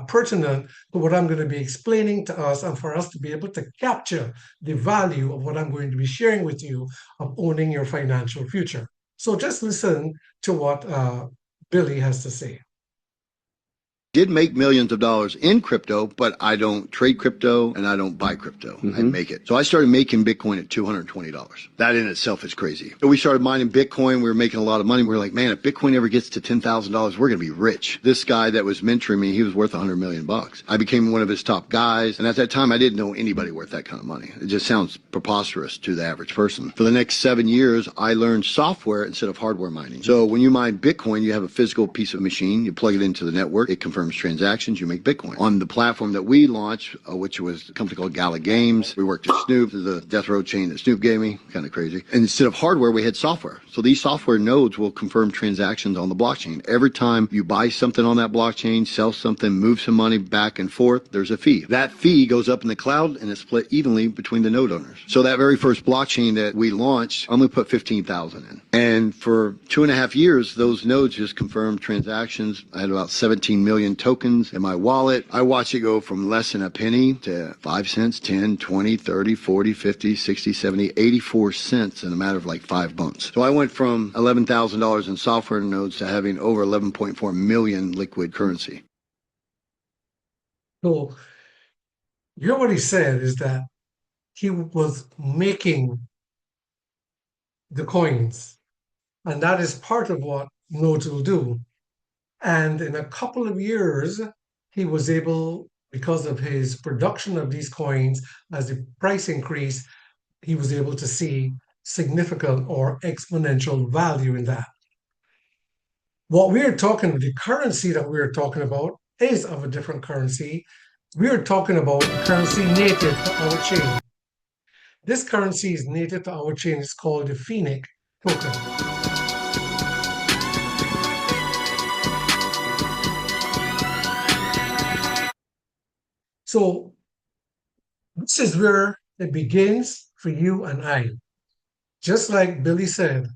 pertinent to what I'm going to be explaining to us, and for us to be able to capture the value of what I'm going to be sharing with you of owning your financial future. So just listen to what Billy has to say. Did make millions of dollars in crypto, but I don't trade crypto and I don't buy crypto. I make it. So I started making Bitcoin at $220. That in itself is crazy. So we started mining Bitcoin. We were making a lot of money. We were like, man, if Bitcoin ever gets to $10,000, we're going to be rich. This guy that was mentoring me, he was worth $100 million. I became one of his top guys. And at that time, I didn't know anybody worth that kind of money. It just sounds preposterous to the average person. For the next 7 years, I learned software instead of hardware mining. So when you mine Bitcoin, you have a physical piece of machine. You plug it into the network. It confirms confirms transactions, you make Bitcoin. On the platform that we launched, which was a company called Gala Games, we worked with Snoop, the death row chain that Snoop gave me, kind of crazy. And instead of hardware, we had software. So these software nodes will confirm transactions on the blockchain. Every time you buy something on that blockchain, sell something, move some money back and forth, there's a fee. That fee goes up in the cloud and it's split evenly between the node owners. So that very first blockchain that we launched, I'm going to put 15,000 in. And for 2.5 years, those nodes just confirmed transactions. I had about 17 million tokens in my wallet. I watched it go from less than a penny to 5 cents, 10, 20, 30, 40, 50, 60, 70, 84 cents in a matter of like 5 months. So I went from $11,000 in software nodes to having over 11.4 million liquid currency. So, here what he said is that he was making the coins, and that is part of what nodes will do. And in a couple of years, he was able, because of his production of these coins, as the price increased, he was able to see significant or exponential value in that. What we're talking, the currency that we're talking about is of a different currency. We're talking about a currency native to our chain. This currency is native to our chain. It's called the Phoenix token. So this is where it begins for you and I. Just like Billy said,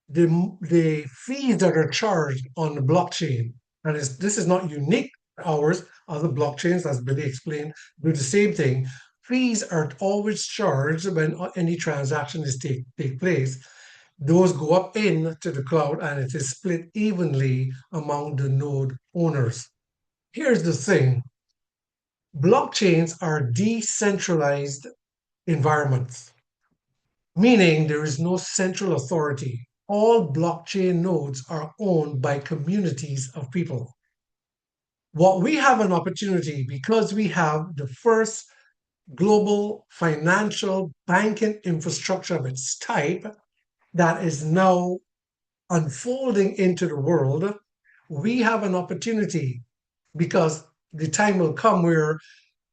the fees that are charged on the blockchain, and this is not unique to ours, other blockchains, as Billy explained, do the same thing. Fees are always charged when any transaction is take place. Those go up into the cloud and it is split evenly among the node owners. Here's the thing. Blockchains are decentralized environments, meaning there is no central authority. All blockchain nodes are owned by communities of people. What we have an opportunity, because we have the first global financial banking infrastructure of its type that is now unfolding into the world, we have an opportunity because the time will come where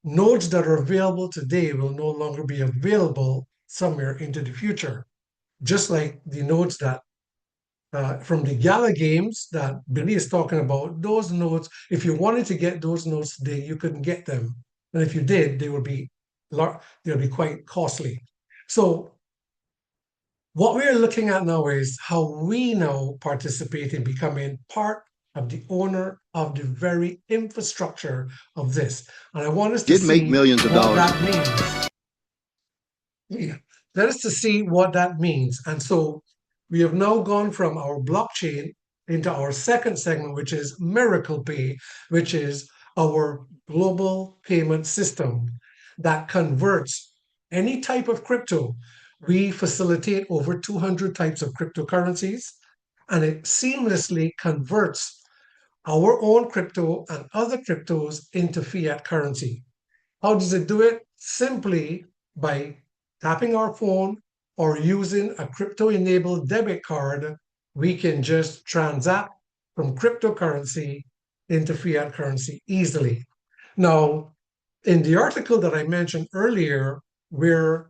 nodes that are available today will no longer be available somewhere into the future. Just like the nodes that from the Gala games that Billy is talking about, those nodes, if you wanted to get those nodes today, you couldn't get them. And if you did, they would be quite costly. So what we're looking at now is how we now participate in becoming part of the owner of the very infrastructure of this. And I want us to Did make see millions of what dollars. that means. Yeah. Let us to see what that means. And so we have now gone from our blockchain into our second segment, which is Miracle Pay, which is our global payment system that converts any type of crypto. We facilitate over 200 types of cryptocurrencies, and it seamlessly converts our own crypto and other cryptos into fiat currency. How does it do it? Simply by tapping our phone or using a crypto-enabled debit card, we can just transact from cryptocurrency into fiat currency easily. Now, in the article that I mentioned earlier, where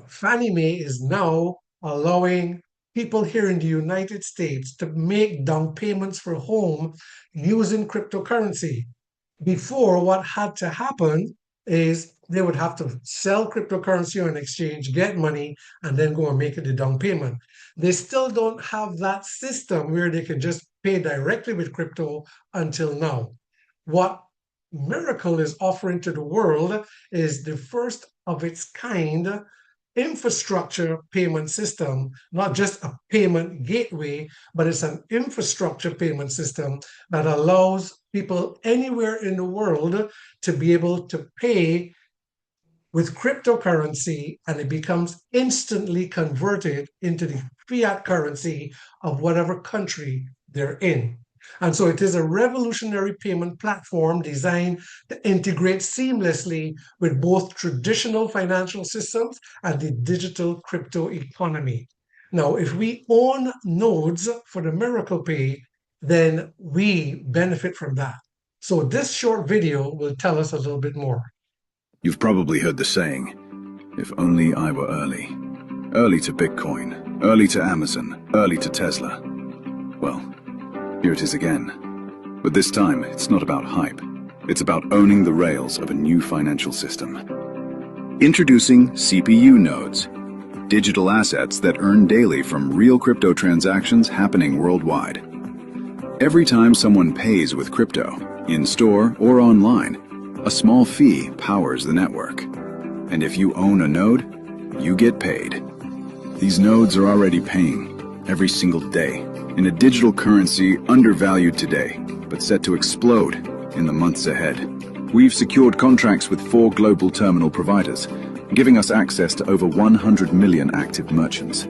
Fannie Mae is now allowing people here in the United States to make down payments for home using cryptocurrency. Before, what had to happen is they would have to sell cryptocurrency on exchange, get money, and then go and make it a down payment. They still don't have that system where they can just pay directly with crypto until now. What Miracle is offering to the world is the first of its kind infrastructure payment system, not just a payment gateway, but it's an infrastructure payment system that allows people anywhere in the world to be able to pay with cryptocurrency, and it becomes instantly converted into the fiat currency of whatever country they're in. And so it is a revolutionary payment platform designed to integrate seamlessly with both traditional financial systems and the digital crypto economy. Now, if we own nodes for the Miracle Pay, then we benefit from that. So this short video will tell us a little bit more. You've probably heard the saying, if only I were early. Early to Bitcoin, early to Amazon, early to Tesla. Well, here it is again. But this time, it's not about hype. It's about owning the rails of a new financial system. Introducing CPU nodes, digital assets that earn daily from real crypto transactions happening worldwide. Every time someone pays with crypto, in-store or online, a small fee powers the network. And if you own a node, you get paid. These nodes are already paying every single day in a digital currency undervalued today, but set to explode in the months ahead. We've secured contracts with 4 global terminal providers, giving us access to over 100 million active merchants.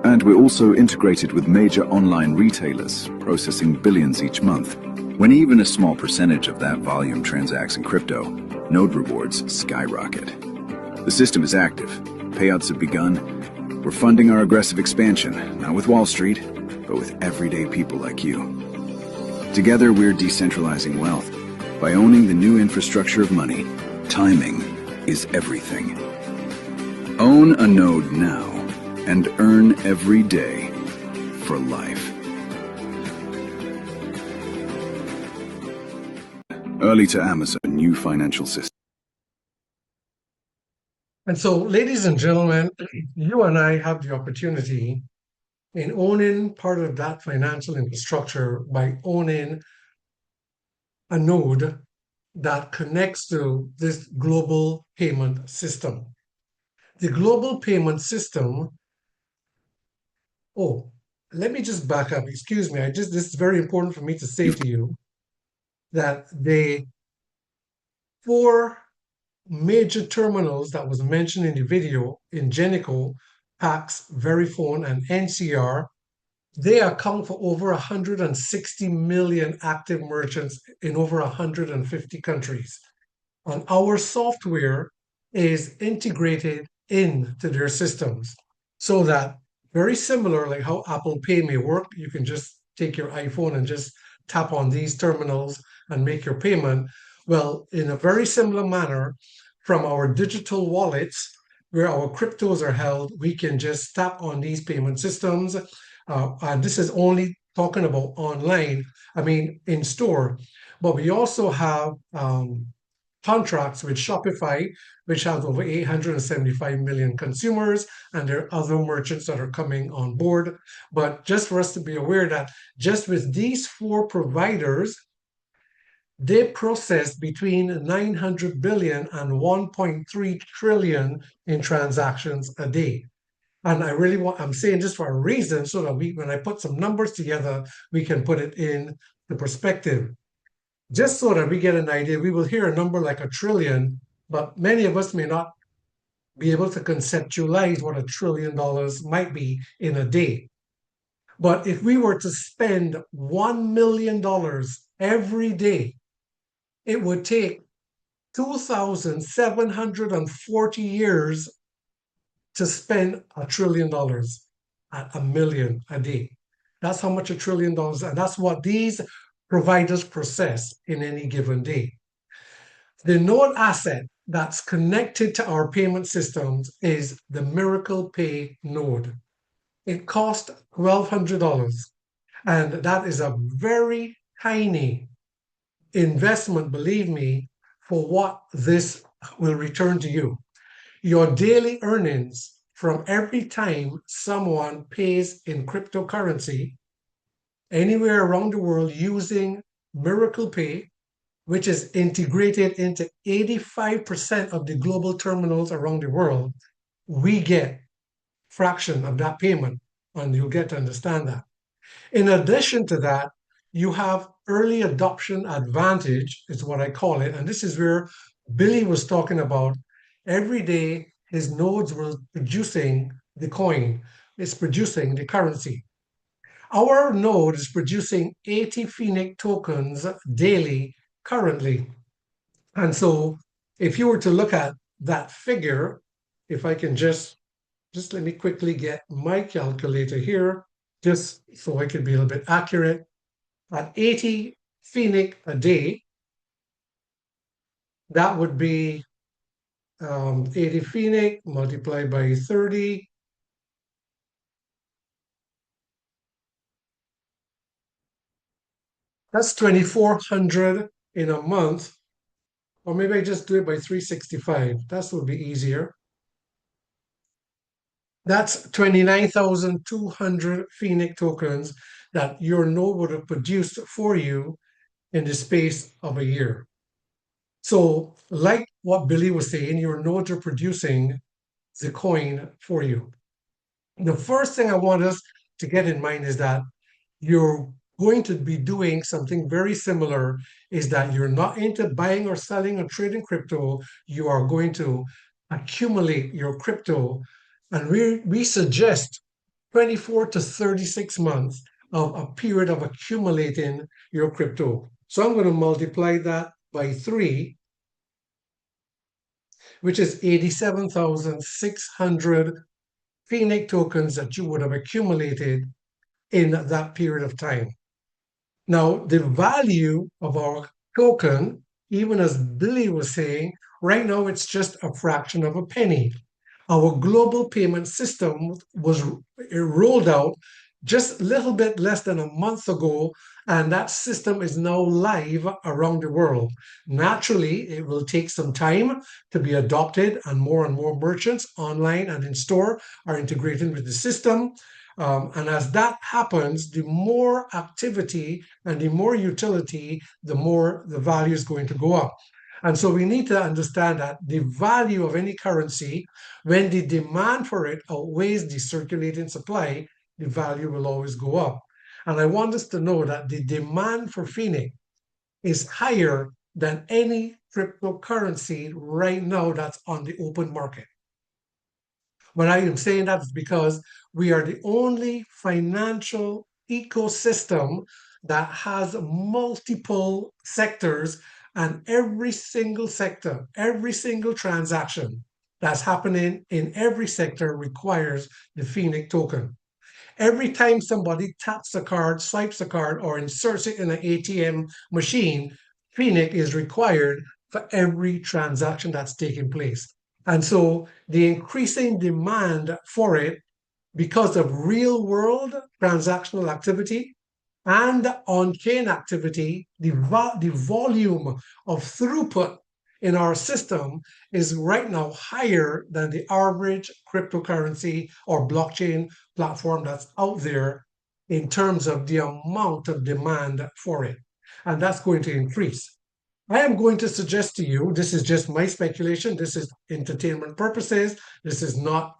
And we're also integrated with major online retailers, processing billions each month. When even a small percentage of that volume transacts in crypto, node rewards skyrocket. The system is active. Payouts have begun. We're funding our aggressive expansion, not with Wall Street, but with everyday people like you. Together, we're decentralizing wealth. By owning the new infrastructure of money, timing is everything. Own a node now and earn every day for life. Early to Amazon, new financial system. And so, ladies and gentlemen, you and I have the opportunity in owning part of that financial infrastructure by owning a node that connects to this global payment system. The global payment system, oh, let me just back up. Excuse me. This is very important for me to say to you that the 4 major terminals that was mentioned in the video, Ingenico, Pax, Verifone, and NCR, they account for over 160 million active merchants in over 150 countries. And our software is integrated into their systems so that, very similar like how Apple Pay may work, you can just take your iPhone and just tap on these terminals and make your payment. Well, in a very similar manner, from our digital wallets, where our cryptos are held, we can just tap on these payment systems. And this is only talking about online, I mean, in store. But we also have contracts with Shopify, which has over 875 million consumers, and there are other merchants that are coming on board. But just for us to be aware that just with these 4 providers, they process between 900 billion and 1.3 trillion in transactions a day. And I'm saying this for a reason so that when I put some numbers together, we can put it in the perspective. Just so that we get an idea, we will hear a number like $1 trillion, but many of us may not be able to conceptualize what $1 trillion might be in a day. But if we were to spend $1 million every day, it would take 2,740 years to spend $1 trillion at $1 million a day. That's how much $1 trillion, and that's what these providers process in any given day. The node asset that's connected to our payment systems is the Miracle Pay node. It costs $1,200, and that is a very tiny investment, believe me, for what this will return to you. Your daily earnings from every time someone pays in cryptocurrency anywhere around the world using Miracle Pay, which is integrated into 85% of the global terminals around the world, we get fraction of that payment, and you'll get to understand that. In addition to that, you have early adoption advantage, is what I call it. And this is where Billy was talking about. Every day, his nodes were producing the coin, it's producing the currency. Our node is producing 80 Phoenix tokens daily currently. And so if you were to look at that figure, if I can just let me quickly get my calculator here, just so I can be a little bit accurate. at 80 Phoenix a day, that would be 80 Phoenix multiplied by 30. That's 2,400 in a month. Or maybe I just do it by 365. That would be easier. That's 29,200 Phoenix tokens that your node would have produced for you in the space of a year. So, like what Billy was saying, your nodes are producing the coin for you. The first thing I want us to get in mind is that you're going to be doing something very similar, is that you're not into buying or selling or trading crypto. You are going to accumulate your crypto. And we suggest 24 to 36 months of a period of accumulating your crypto. So I'm going to multiply that by 3, which is 87,600 Phoenix tokens that you would have accumulated in that period of time. Now, the value of our token, even as Billy was saying, right now it's just a fraction of a penny. Our global payment system was rolled out just a little bit less than a month ago, and that system is now live around the world. Naturally, it will take some time to be adopted, and more merchants online and in store are integrated with the system. And as that happens, the more activity and the more utility, the more the value is going to go up. And so we need to understand that the value of any currency, when the demand for it outweighs the circulating supply, the value will always go up. And I want us to know that the demand for Phoenix is higher than any cryptocurrency right now that's on the open market. When I am saying that is because we are the only financial ecosystem that has multiple sectors, and every single sector, every single transaction that's happening in every sector requires the Phoenix token. Every time somebody taps a card, swipes a card, or inserts it in an ATM machine, Phoenix is required for every transaction that's taking place. And so the increasing demand for it because of real world transactional activity and on-chain activity, the volume of throughput in our system is right now higher than the average cryptocurrency or blockchain platform that's out there in terms of the amount of demand for it. And that's going to increase. I am going to suggest to you, this is just my speculation, this is entertainment purposes, this is not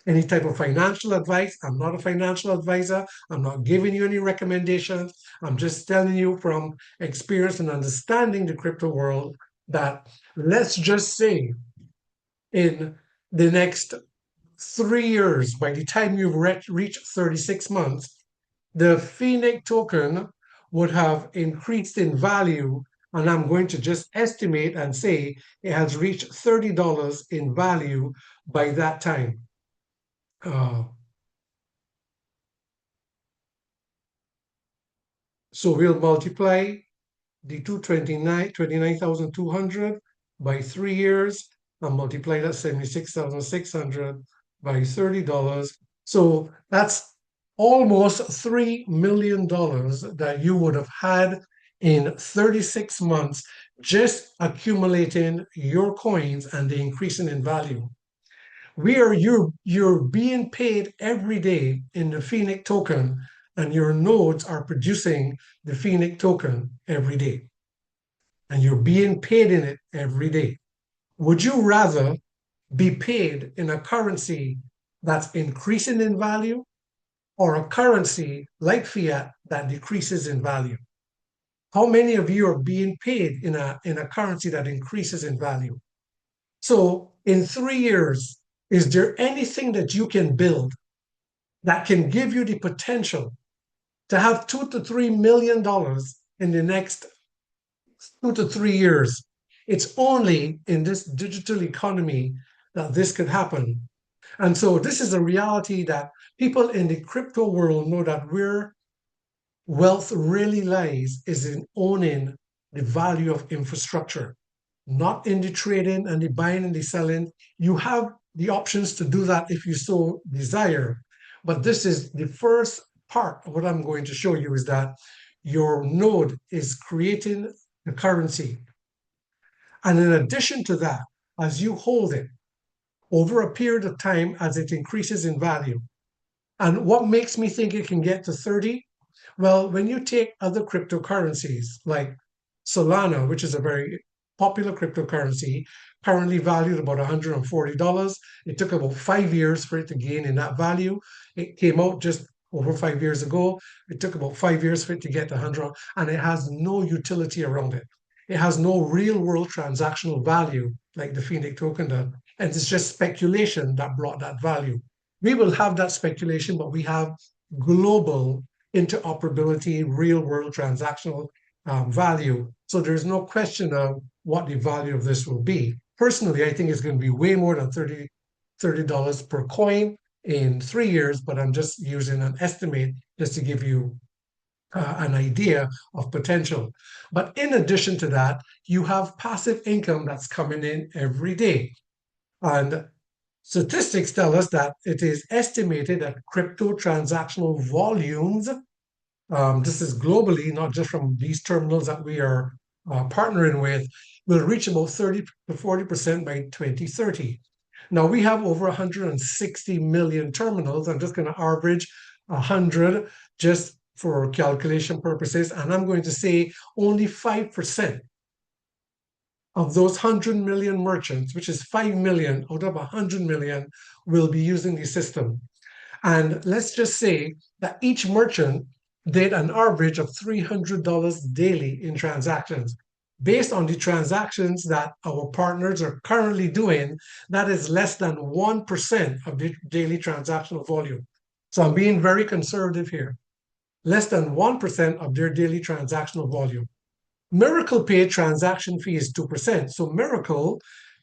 any type of financial advice. I'm not a financial advisor. I'm not giving you any recommendations. I'm just telling you from experience and understanding the crypto world that, let's just say, in the next 3 years, by the time you've reached 36 months, the Phoenix token would have increased in value. And I'm going to just estimate and say it has reached $30 in value by that time. So we'll multiply the 29,200 by 3 years and multiply that 76,600 by $30. So that's almost $3 million that you would have had in 36 months just accumulating your coins and the increasing in value. You're being paid every day in the Phoenix token, and your nodes are producing the Phoenix token every day. And you're being paid in it every day. Would you rather be paid in a currency that's increasing in value, or a currency like fiat that decreases in value? How many of you are being paid in a currency that increases in value? So in 3 years, is there anything that you can build that can give you the potential to have $2 to $3 million in the next 2 to 3 years? It's only in this digital economy that this could happen. And so this is a reality that people in the crypto world know, that we're wealth really lies is in owning the value of infrastructure, not in the trading and the buying and the selling. You have the options to do that if you so desire. But this is the first part of what I'm going to show you, is that your node is creating the currency. And in addition to that, as you hold it over a period of time, as it increases in value, and what makes me think it can get to 30? Well, when you take other cryptocurrencies like Solana, which is a very popular cryptocurrency, currently valued about $140. It took about 5 years for it to gain in that value. It came out just over 5 years ago. It took about 5 years for it to get to 100, and it has no utility around it. It has no real world transactional value like the Phoenix token does. And it's just speculation that brought that value. We will have that speculation, but we have global interoperability, real world transactional value. So there's no question of what the value of this will be. Personally, I think it's going to be way more than $30 per coin in 3 years, but I'm just using an estimate just to give you an idea of potential. But in addition to that, you have passive income that's coming in every day. And statistics tell us that it is estimated that crypto transactional volumes, this is globally, not just from these terminals that we are partnering with, will reach about 30 to 40% by 2030. Now, we have over 160 million terminals. I'm just going to average 100 just for calculation purposes, and I'm going to say only 5% of those 100 million merchants, which is 5 million out of 100 million, will be using the system. And let's just say that each merchant did an average of $300 daily in transactions. Based on the transactions that our partners are currently doing, that is less than 1% of the daily transactional volume. So I'm being very conservative here. Less than 1% of their daily transactional volume. Miracle Pay transaction fee is 2%. So Miracle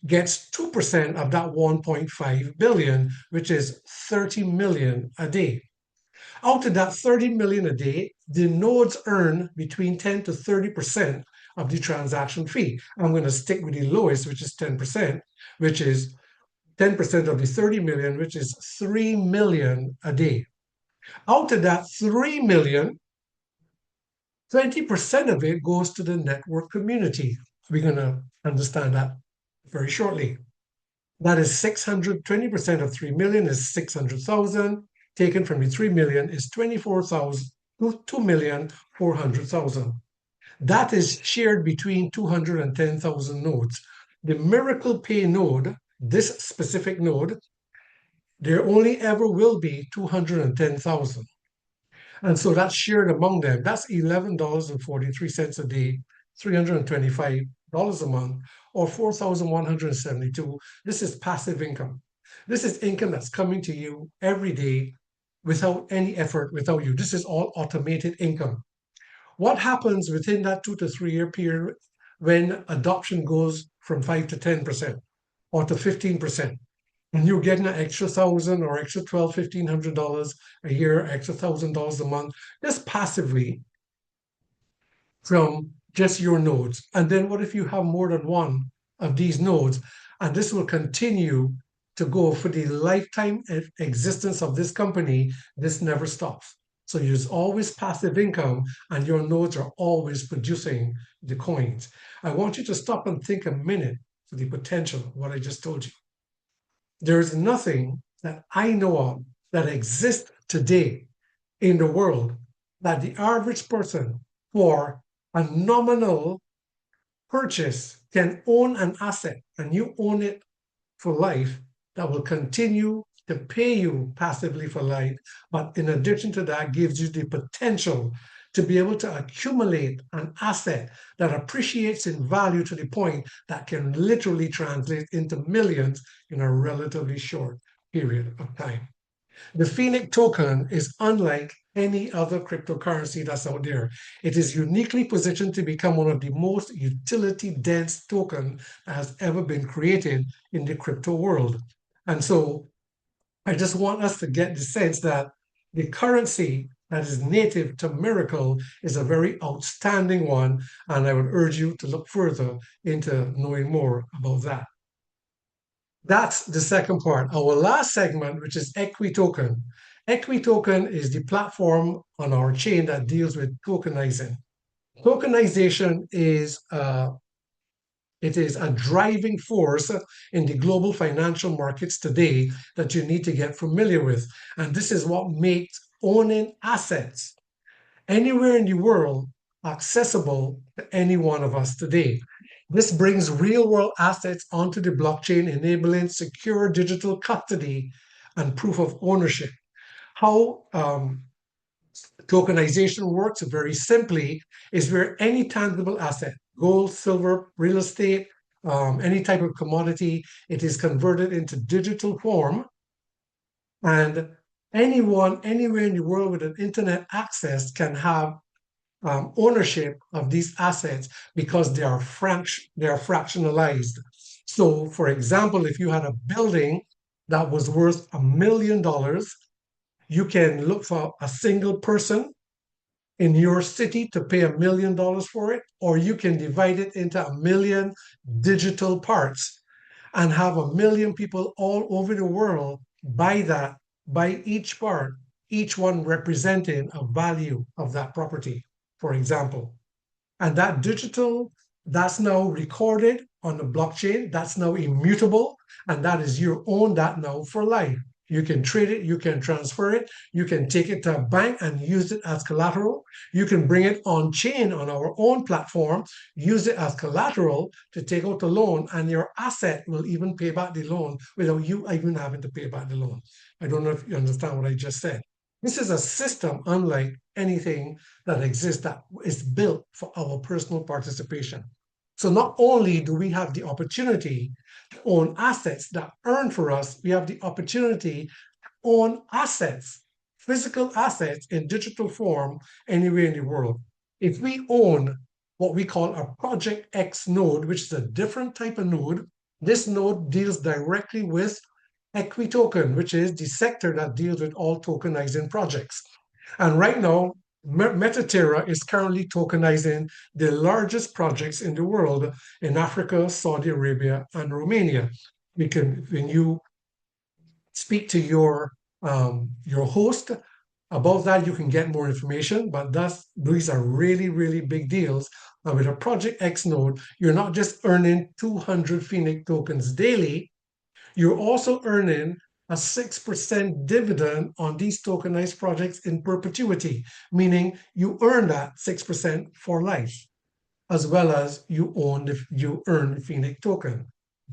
gets 2% of that 1.5 billion, which is 30 million a day. Out of that 30 million a day, the nodes earn between 10 to 30% of the transaction fee. I'm going to stick with the lowest, which is 10%, which is 10% of the 30 million, which is 3 million a day. Out of that 3 million, 20% of it goes to the network community. We're going to understand that very shortly. That is 20% of 3 million is 600,000. Taken from the 3 million is 24,000, 2,400,000. That is shared between 210,000 nodes. The Miracle Pay node, this specific node, there only ever will be 210,000. And so that's shared among them. That's $11.43 a day, $325 a month, or 4,172. This is passive income. This is income that's coming to you every day without any effort, without you. This is all automated income. What happens within that 2 to 3 year period when adoption goes from 5 to 10% or to 15%? And you're getting an extra $1,000 or extra $1,200, $1,500 a year, extra $1,000 a month, just passively from just your nodes. And then what if you have more than one of these nodes? And this will continue to go for the lifetime existence of this company. This never stops. So there's always passive income, and your nodes are always producing the coins. I want you to stop and think a minute for the potential of what I just told you. There is nothing that I know of that exists today in the world that the average person for a nominal purchase can own an asset, and you own it for life, that will continue to pay you passively for life, but in addition to that, gives you the potential to be able to accumulate an asset that appreciates in value to the point that can literally translate into millions in a relatively short period of time. The Phoenix token is unlike any other cryptocurrency that's out there. It is uniquely positioned to become one of the most utility-dense tokens that has ever been created in the crypto world. And so I just want us to get the sense that the currency that is native to Miracle is a very outstanding one, and I would urge you to look further into knowing more about that. That's the second part. Our last segment, which is EquiToken. EquiToken is the platform on our chain that deals with tokenizing. Tokenization is it is a driving force in the global financial markets today that you need to get familiar with. And this is what makes owning assets anywhere in the world accessible to any one of us today. This brings real world assets onto the blockchain, enabling secure digital custody and proof of ownership. How tokenization works very simply is where any tangible asset, gold, silver, real estate, any type of commodity, it is converted into digital form, and anyone anywhere in the world with an internet access can have ownership of these assets because they are fractionalized. So, for example, if you had a building that was worth $1 million, you can look for a single person in your city to pay $1 million for it, or you can divide it into 1 million digital parts and have 1 million people all over the world buy that, buy each part, each one representing a value of that property, for example. And that digital, that's now recorded on the blockchain, that's now immutable, and that is you own that now for life. You can trade it, you can transfer it, you can take it to a bank and use it as collateral. You can bring it on chain on our own platform, use it as collateral to take out a loan, and your asset will even pay back the loan without you even having to pay back the loan. I don't know if you understand what I just said. This is a system unlike anything that exists that is built for our personal participation. So not only do we have the opportunity to own assets that earn for us, we have the opportunity to own assets, physical assets in digital form anywhere in the world. If we own what we call a Project X node, which is a different type of node, this node deals directly with EquiToken, which is the sector that deals with all tokenizing projects. And right now, Metaterra is currently tokenizing the largest projects in the world in Africa, Saudi Arabia, and Romania. When you speak to your host about that, you can get more information. But these are really, really big deals. And with a Project X node, you're not just earning 200 Phoenix tokens daily. You're also earning a 6% dividend on these tokenized projects in perpetuity, meaning you earn that 6% for life, as well as you earn the Phoenix token.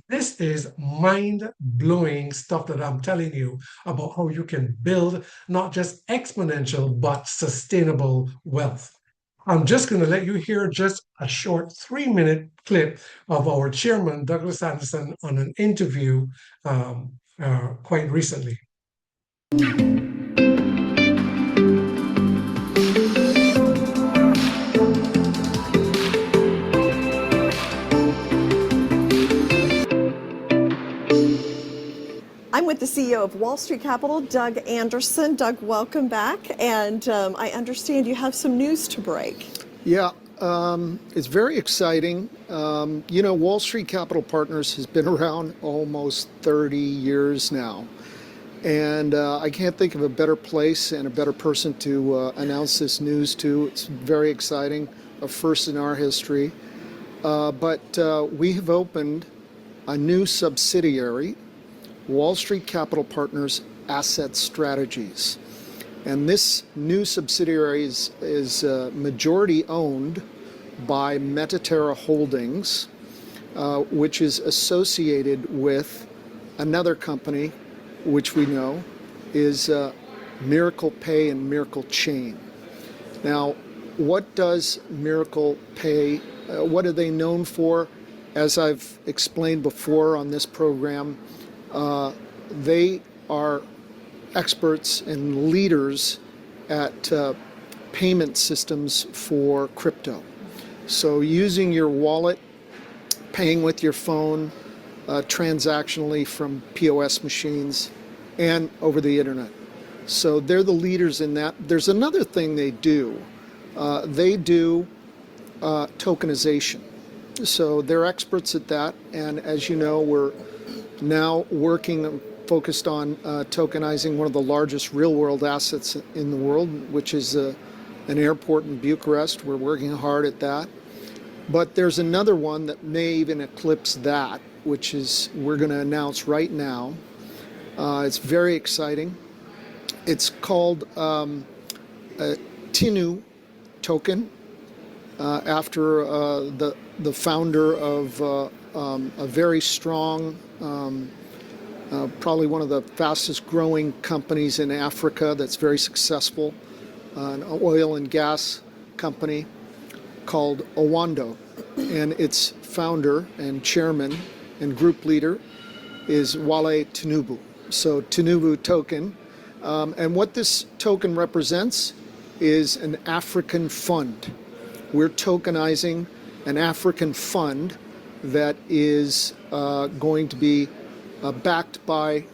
This is mind-blowing stuff that I'm telling you about how you can build not just exponential, but sustainable wealth. I'm just going to let you hear just a short 3-minute clip of our chairman, Douglas Anderson, on an interview quite recently. I'm with the CEO of Wall Street Capital, Doug Anderson. Doug, welcome back. And I understand you have some news to break. Yeah, it's very exciting. Wall Street Capital Partners has been around almost 30 years now. And I can't think of a better place and a better person to announce this news to. It's very exciting, a first in our history. But we have opened a new subsidiary, Wall Street Capital Partners Asset Strategies. And this new subsidiary is majority owned by Metaterra Holdings, which is associated with another company, which we know is Miracle Pay and Miracle Chain. Now, what does Miracle Pay, what are they known for? As I've explained before on this program, they are experts and leaders at payment systems for crypto. So using your wallet, paying with your phone, transactionally from POS machines and over the internet. So they're the leaders in that. There's another thing they do. They do tokenization. So they're experts at that. And as you know, we're now working, focused on tokenizing one of the largest real world assets in the world, which is an airport in Bucharest. We're working hard at that. But there's another one that may even eclipse that, which is we're going to announce right now. It's very exciting. It's called a Tinu token, after the founder of a very strong, probably one of the fastest growing companies in Africa that's very successful, an oil and gas company called Owando. And its founder and chairman and group leader is Wale Tinubu. So Tinubu token. And what this token represents is an African fund. We're tokenizing an African fund that is going to be backed by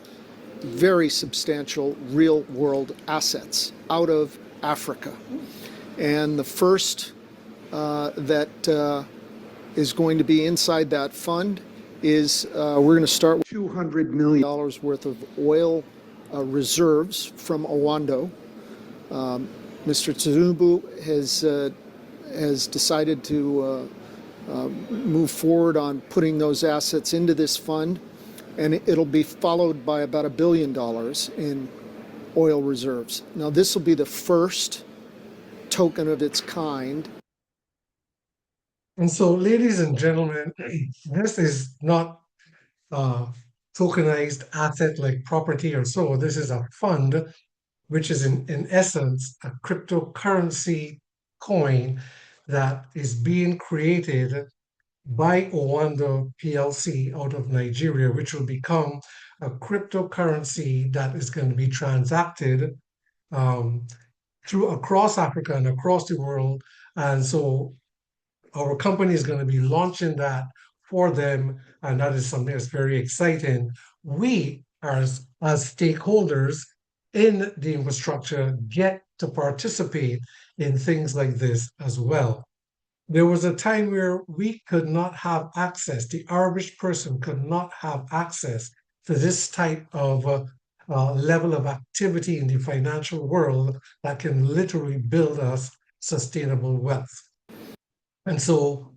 very substantial real world assets out of Africa. And the first that is going to be inside that fund is we're going to start with $200 million worth of oil reserves from Owando. Mr. Tinubu has decided to move forward on putting those assets into this fund, and it'll be followed by about $1 billion in oil reserves. Now, this will be the first token of its kind. And so, ladies and gentlemen, this is not tokenized asset like property or so. This is a fund, which is in essence a cryptocurrency coin that is being created by Owando PLC out of Nigeria, which will become a cryptocurrency that is going to be transacted through across Africa and across the world. And so our company is going to be launching that for them, and that is something that's very exciting. We, as stakeholders in the infrastructure, get to participate in things like this as well. There was a time where we could not have access, the average person could not have access to this type of level of activity in the financial world that can literally build us sustainable wealth. And so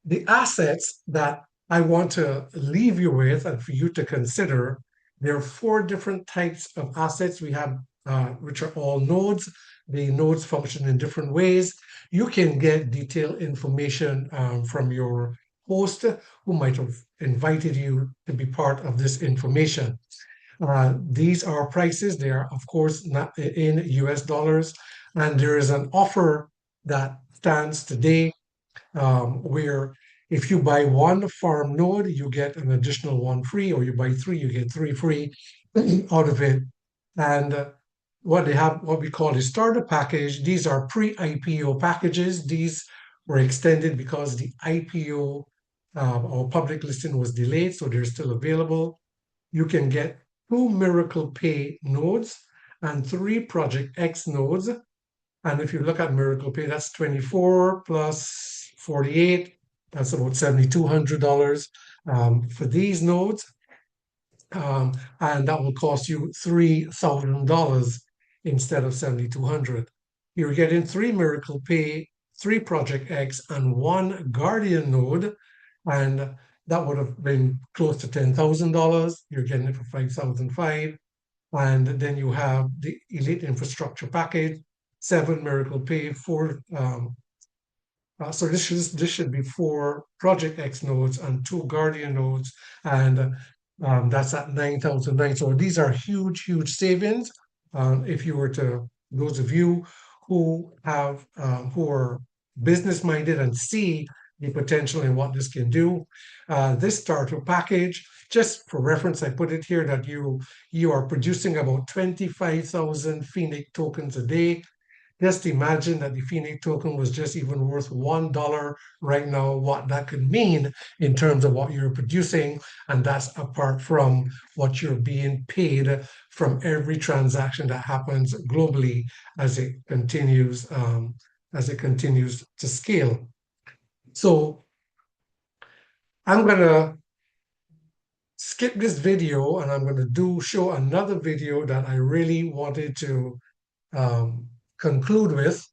the assets that I want to leave you with and for you to consider, there are 4 different types of assets we have, which are all nodes. The nodes function in different ways. You can get detailed information from your host who might have invited you to be part of this information. These are prices. They are, of course, not in US dollars. And there is an offer that stands today where if you buy 1 farm node, you get an additional 1 free, or you buy 3, you get 3 free out of it. And what they have, what we call a starter package, these are pre-IPO packages. These were extended because the IPO or public listing was delayed, so they're still available. You can get 2 Miracle Pay nodes and 3 Project X nodes. And if you look at Miracle Pay, that's 24 plus 48, that's about $7,200 for these nodes. And that will cost you $3,000 instead of $7,200. You're getting 3 Miracle Pay, 3 Project X, and 1 Guardian node, and that would have been close to $10,000. You're getting it for $5,500. And then you have the Elite Infrastructure Package, 7 Miracle Pay, 4 so this should be 4 Project X nodes and 2 Guardian nodes, and that's at $9,009. So these are huge, huge savings. If you were to, those of you who have who are business minded and see the potential in what this can do, this starter package, just for reference, I put it here that you are producing about 25,000 Phoenix tokens a day. just imagine that the Phoenix token was just even worth $1 right now, what that could mean in terms of what you're producing. And that's apart from what you're being paid from every transaction that happens globally as it continues to scale. So I'm gonna skip this video and I'm gonna show another video that I really wanted to conclude with.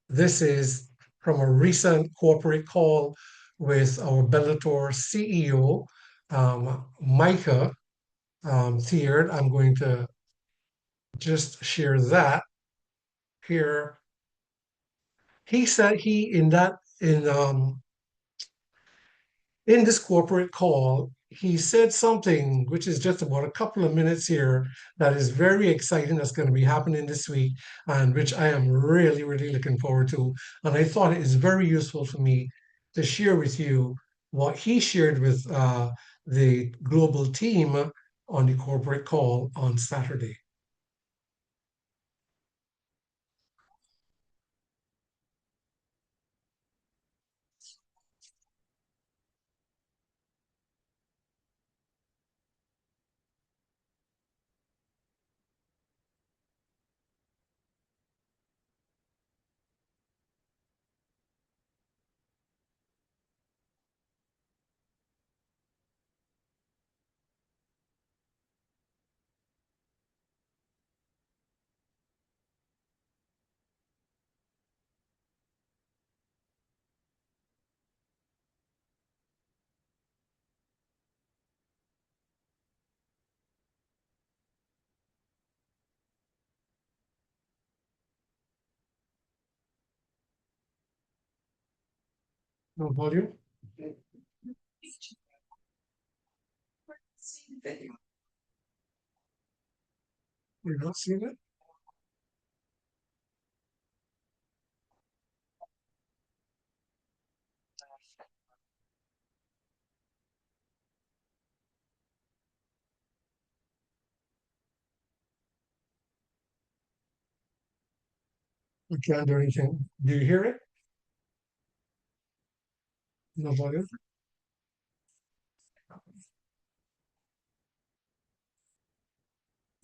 This is from a recent corporate call with our Bellator CEO, Micah Thierd. I'm going to just share that here. He said in this corporate call, he said something which is just about a couple of minutes here that is very exciting that's going to be happening this week and which I am really, really looking forward to. And I thought it is very useful for me to share with you what he shared with the global team on the corporate call on Saturday. No volume? You're not seeing it? We can't do anything. Do you hear it? No volume?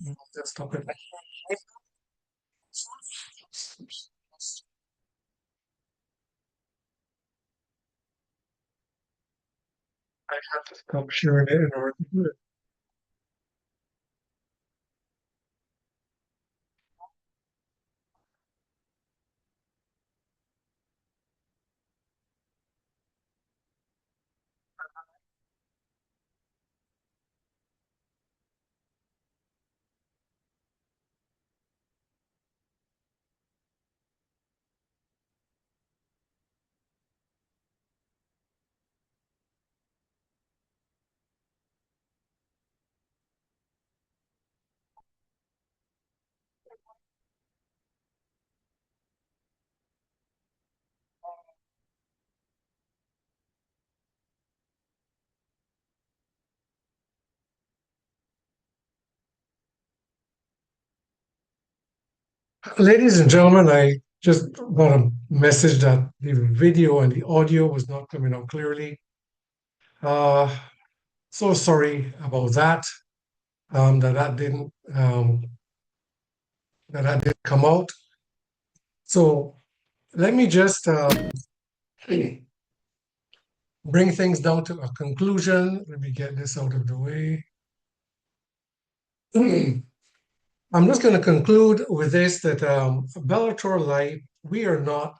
No, just stop it. I have to stop sharing it in order to do it. Ladies and gentlemen, I just got a message that the video and the audio was not coming out clearly. Uh, so sorry about that. That didn't come out. So let me just bring things down to a conclusion. Let me get this out of the way. I'm just going to conclude with this that Bellator Live, we are not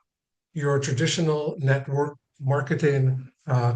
your traditional network marketing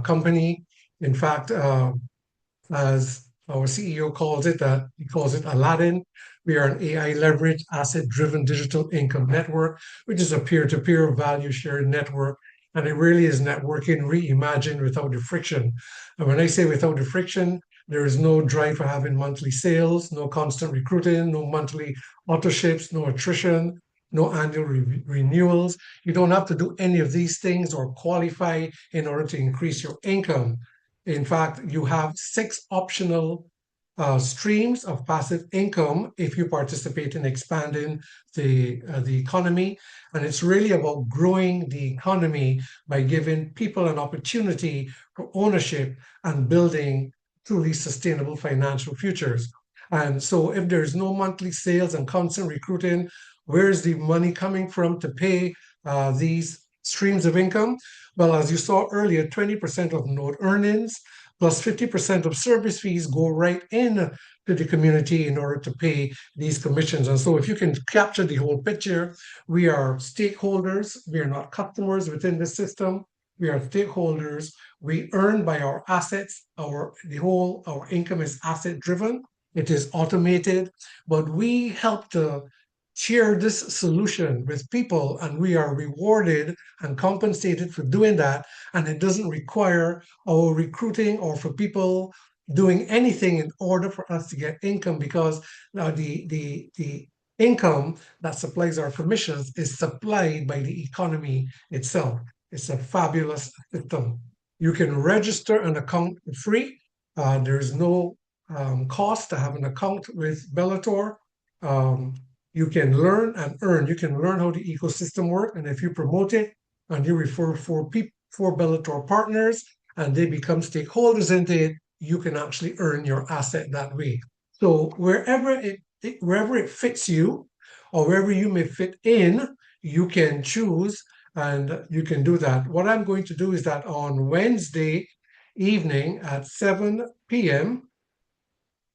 company. In fact, as our CEO calls it, that he calls it Aladdin. We are an AI leveraged asset driven digital income network, which is a peer to peer value sharing network. And it really is networking reimagined without the friction. And when I say without the friction, there is no drive for having monthly sales, no constant recruiting, no monthly autoships, no attrition, no annual renewals. You don't have to do any of these things or qualify in order to increase your income. In fact, you have 6 optional streams of passive income if you participate in expanding the economy. And it's really about growing the economy by giving people an opportunity for ownership and building truly sustainable financial futures. And so if there's no monthly sales and constant recruiting, where's the money coming from to pay these streams of income? Well, as you saw earlier, 20% of node earnings plus 50% of service fees go right in to the community in order to pay these commissions. And so if you can capture the whole picture, we are stakeholders. We are not customers within the system. We are stakeholders. We earn by our assets. Our income is asset driven. It is automated, but we help to share this solution with people, and we are rewarded and compensated for doing that. And it doesn't require our recruiting or for people doing anything in order for us to get income, because the income that supplies our commissions is supplied by the economy itself. It's a fabulous system. You can register an account for free. There's no cost to have an account with Bellator. You can learn and earn. You can learn how the ecosystem works, and if you promote it and you refer four Bellator partners and they become stakeholders into it, you can actually earn your asset that way. So wherever it fits you, or wherever you may fit in, you can choose and you can do that. What I'm going to do is that on Wednesday evening at 7 p.m.,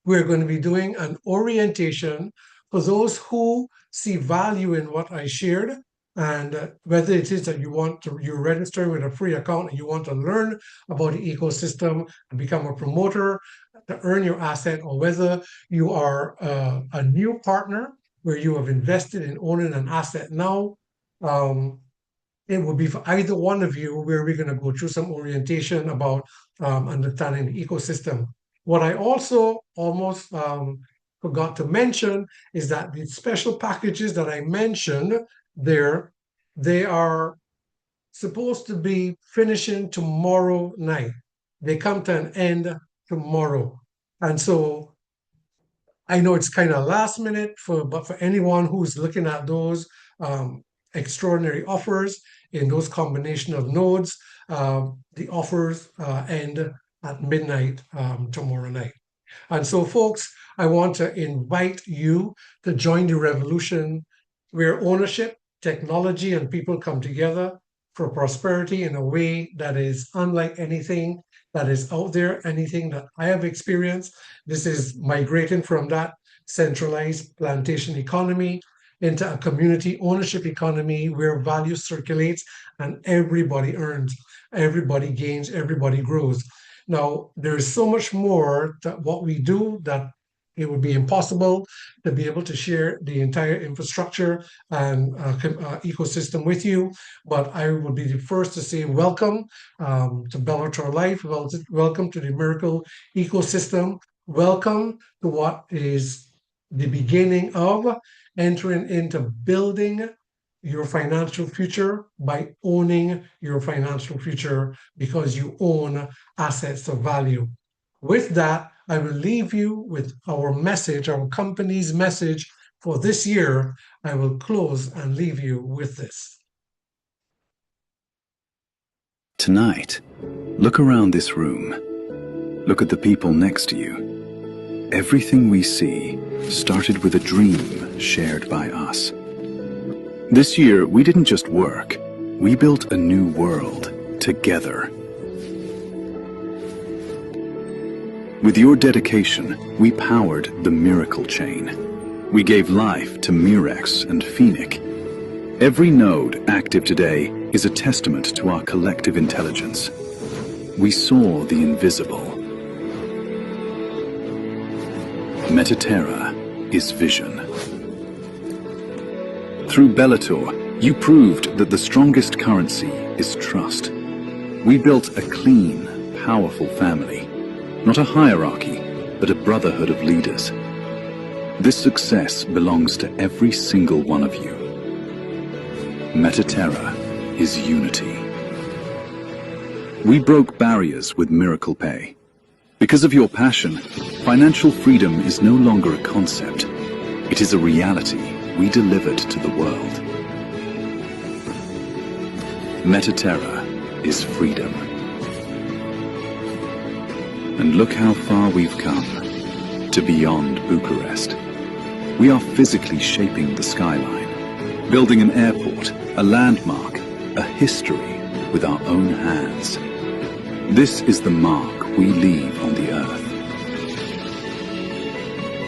we're going to be doing an orientation for those who see value in what I shared, and whether it is that you're registering with a free account and you want to learn about the ecosystem and become a promoter to earn your asset, or whether you are a new partner where you have invested in owning an asset now. It will be for either one of you where we're going to go through some orientation about understanding the ecosystem. What I also almost forgot to mention is that the special packages that I mentioned there, they are supposed to be finishing tomorrow night. They come to an end tomorrow. And so I know it's kind of last minute, but for anyone who's looking at those extraordinary offers in those combination of nodes, the offers end at midnight tomorrow night. And so, folks, I want to invite you to join the revolution where ownership, technology, and people come together for prosperity in a way that is unlike anything that is out there, anything that I have experienced. This is migrating from that centralized plantation economy into a community ownership economy where value circulates and everybody earns, everybody gains, everybody grows. Now, there's so much more to what we do that it would be impossible to be able to share the entire infrastructure and ecosystem with you. But I would be the first to say welcome to Bellator Life, welcome to the Miracle Ecosystem, welcome to what is the beginning of entering into building your financial future by owning your financial future, because you own assets of value. With that, I will leave you with our message, our company's message for this year. I will close and leave you with this. Tonight, look around this room. Look at the people next to you. Everything we see started with a dream shared by us. This year, we didn't just work, we built a new world together. With your dedication, we powered the miracle chain. We gave life to Mirex and Phoenix. Every node active today is a testament to our collective intelligence. We saw the invisible. Metaterra is vision. Through Bellator, you proved that the strongest currency is trust. We built a clean, powerful family. Not a hierarchy, but a brotherhood of leaders. This success belongs to every single one of you. Metaterra is unity. We broke barriers with Miracle Pay. Because of your passion, financial freedom is no longer a concept. It is a reality we delivered to the world. Metaterra is freedom. And look how far we've come, to beyond Bucharest. We are physically shaping the skyline, building an airport, a landmark, a history with our own hands. This is the mark we leave on the earth.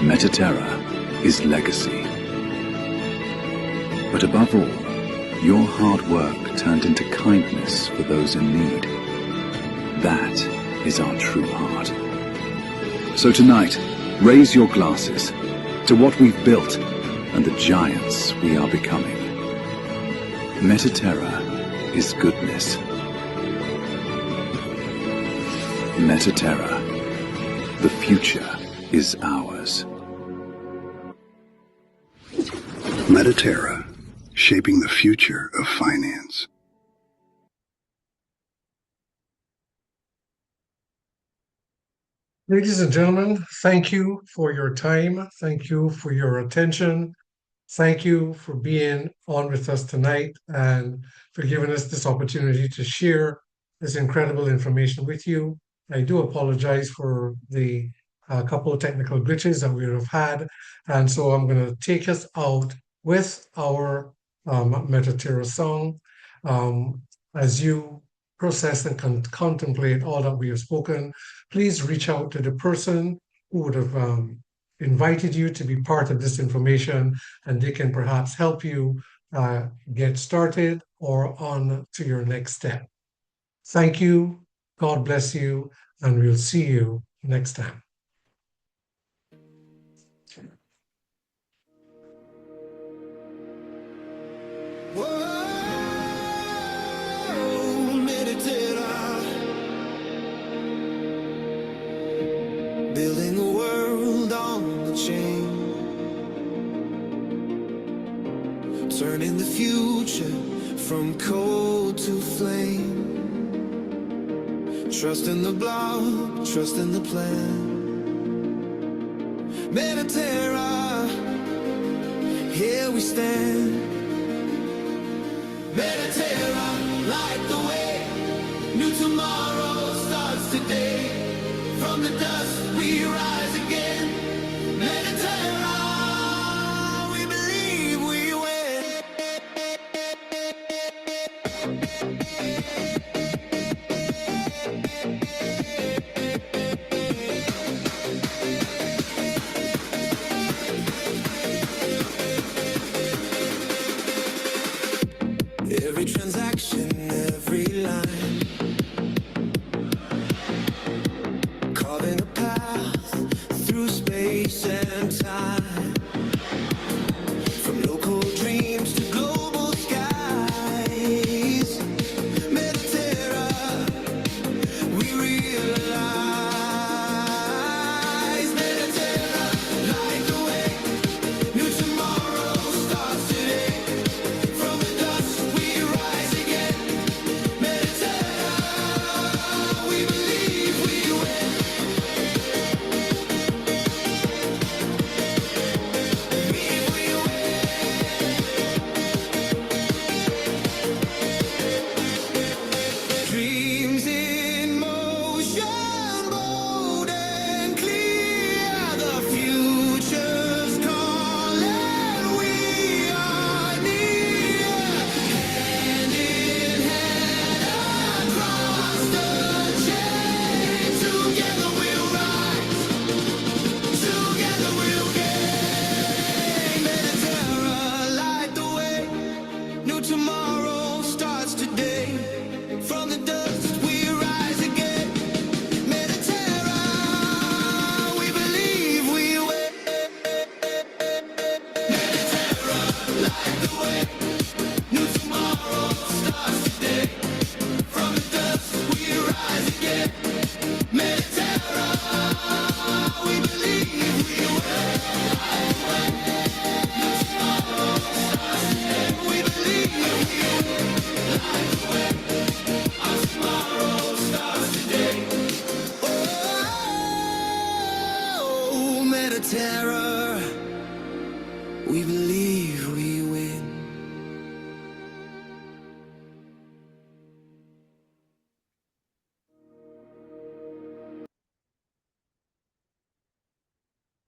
Metaterra is legacy. But above all, your hard work turned into kindness for those in need. That is our true heart. So tonight, raise your glasses to what we've built and the giants we are becoming. Metaterra is goodness. Metaterra, the future is ours. Metaterra, shaping the future of finance. Ladies and gentlemen, thank you for your time. Thank you for your attention. Thank you for being on with us tonight and for giving us this opportunity to share this incredible information with you. I do apologize for the couple of technical glitches that we have had. And so I'm going to take us out with our Metaterra song. As you process and contemplate all that we have spoken, please reach out to the person who would have invited you to be part of this information, and they can perhaps help you get started or on to your next step. Thank you. God bless you, and we'll see you next time. Building a world on the chain, turning the future from cold to flame. Trust in the block, trust in the plan. Metaterra, here we stand. Metaterra, light the way. New tomorrow starts today. From the dust we rise again. Metaterra, we believe we win. Every transaction, every line, carving a path through space and time. From local dreams to global skies. Metaterra, we realize. Metaterra, light the way. New tomorrow starts today. From the dust we rise again. Metaterra, we believe we win. mirror. We believe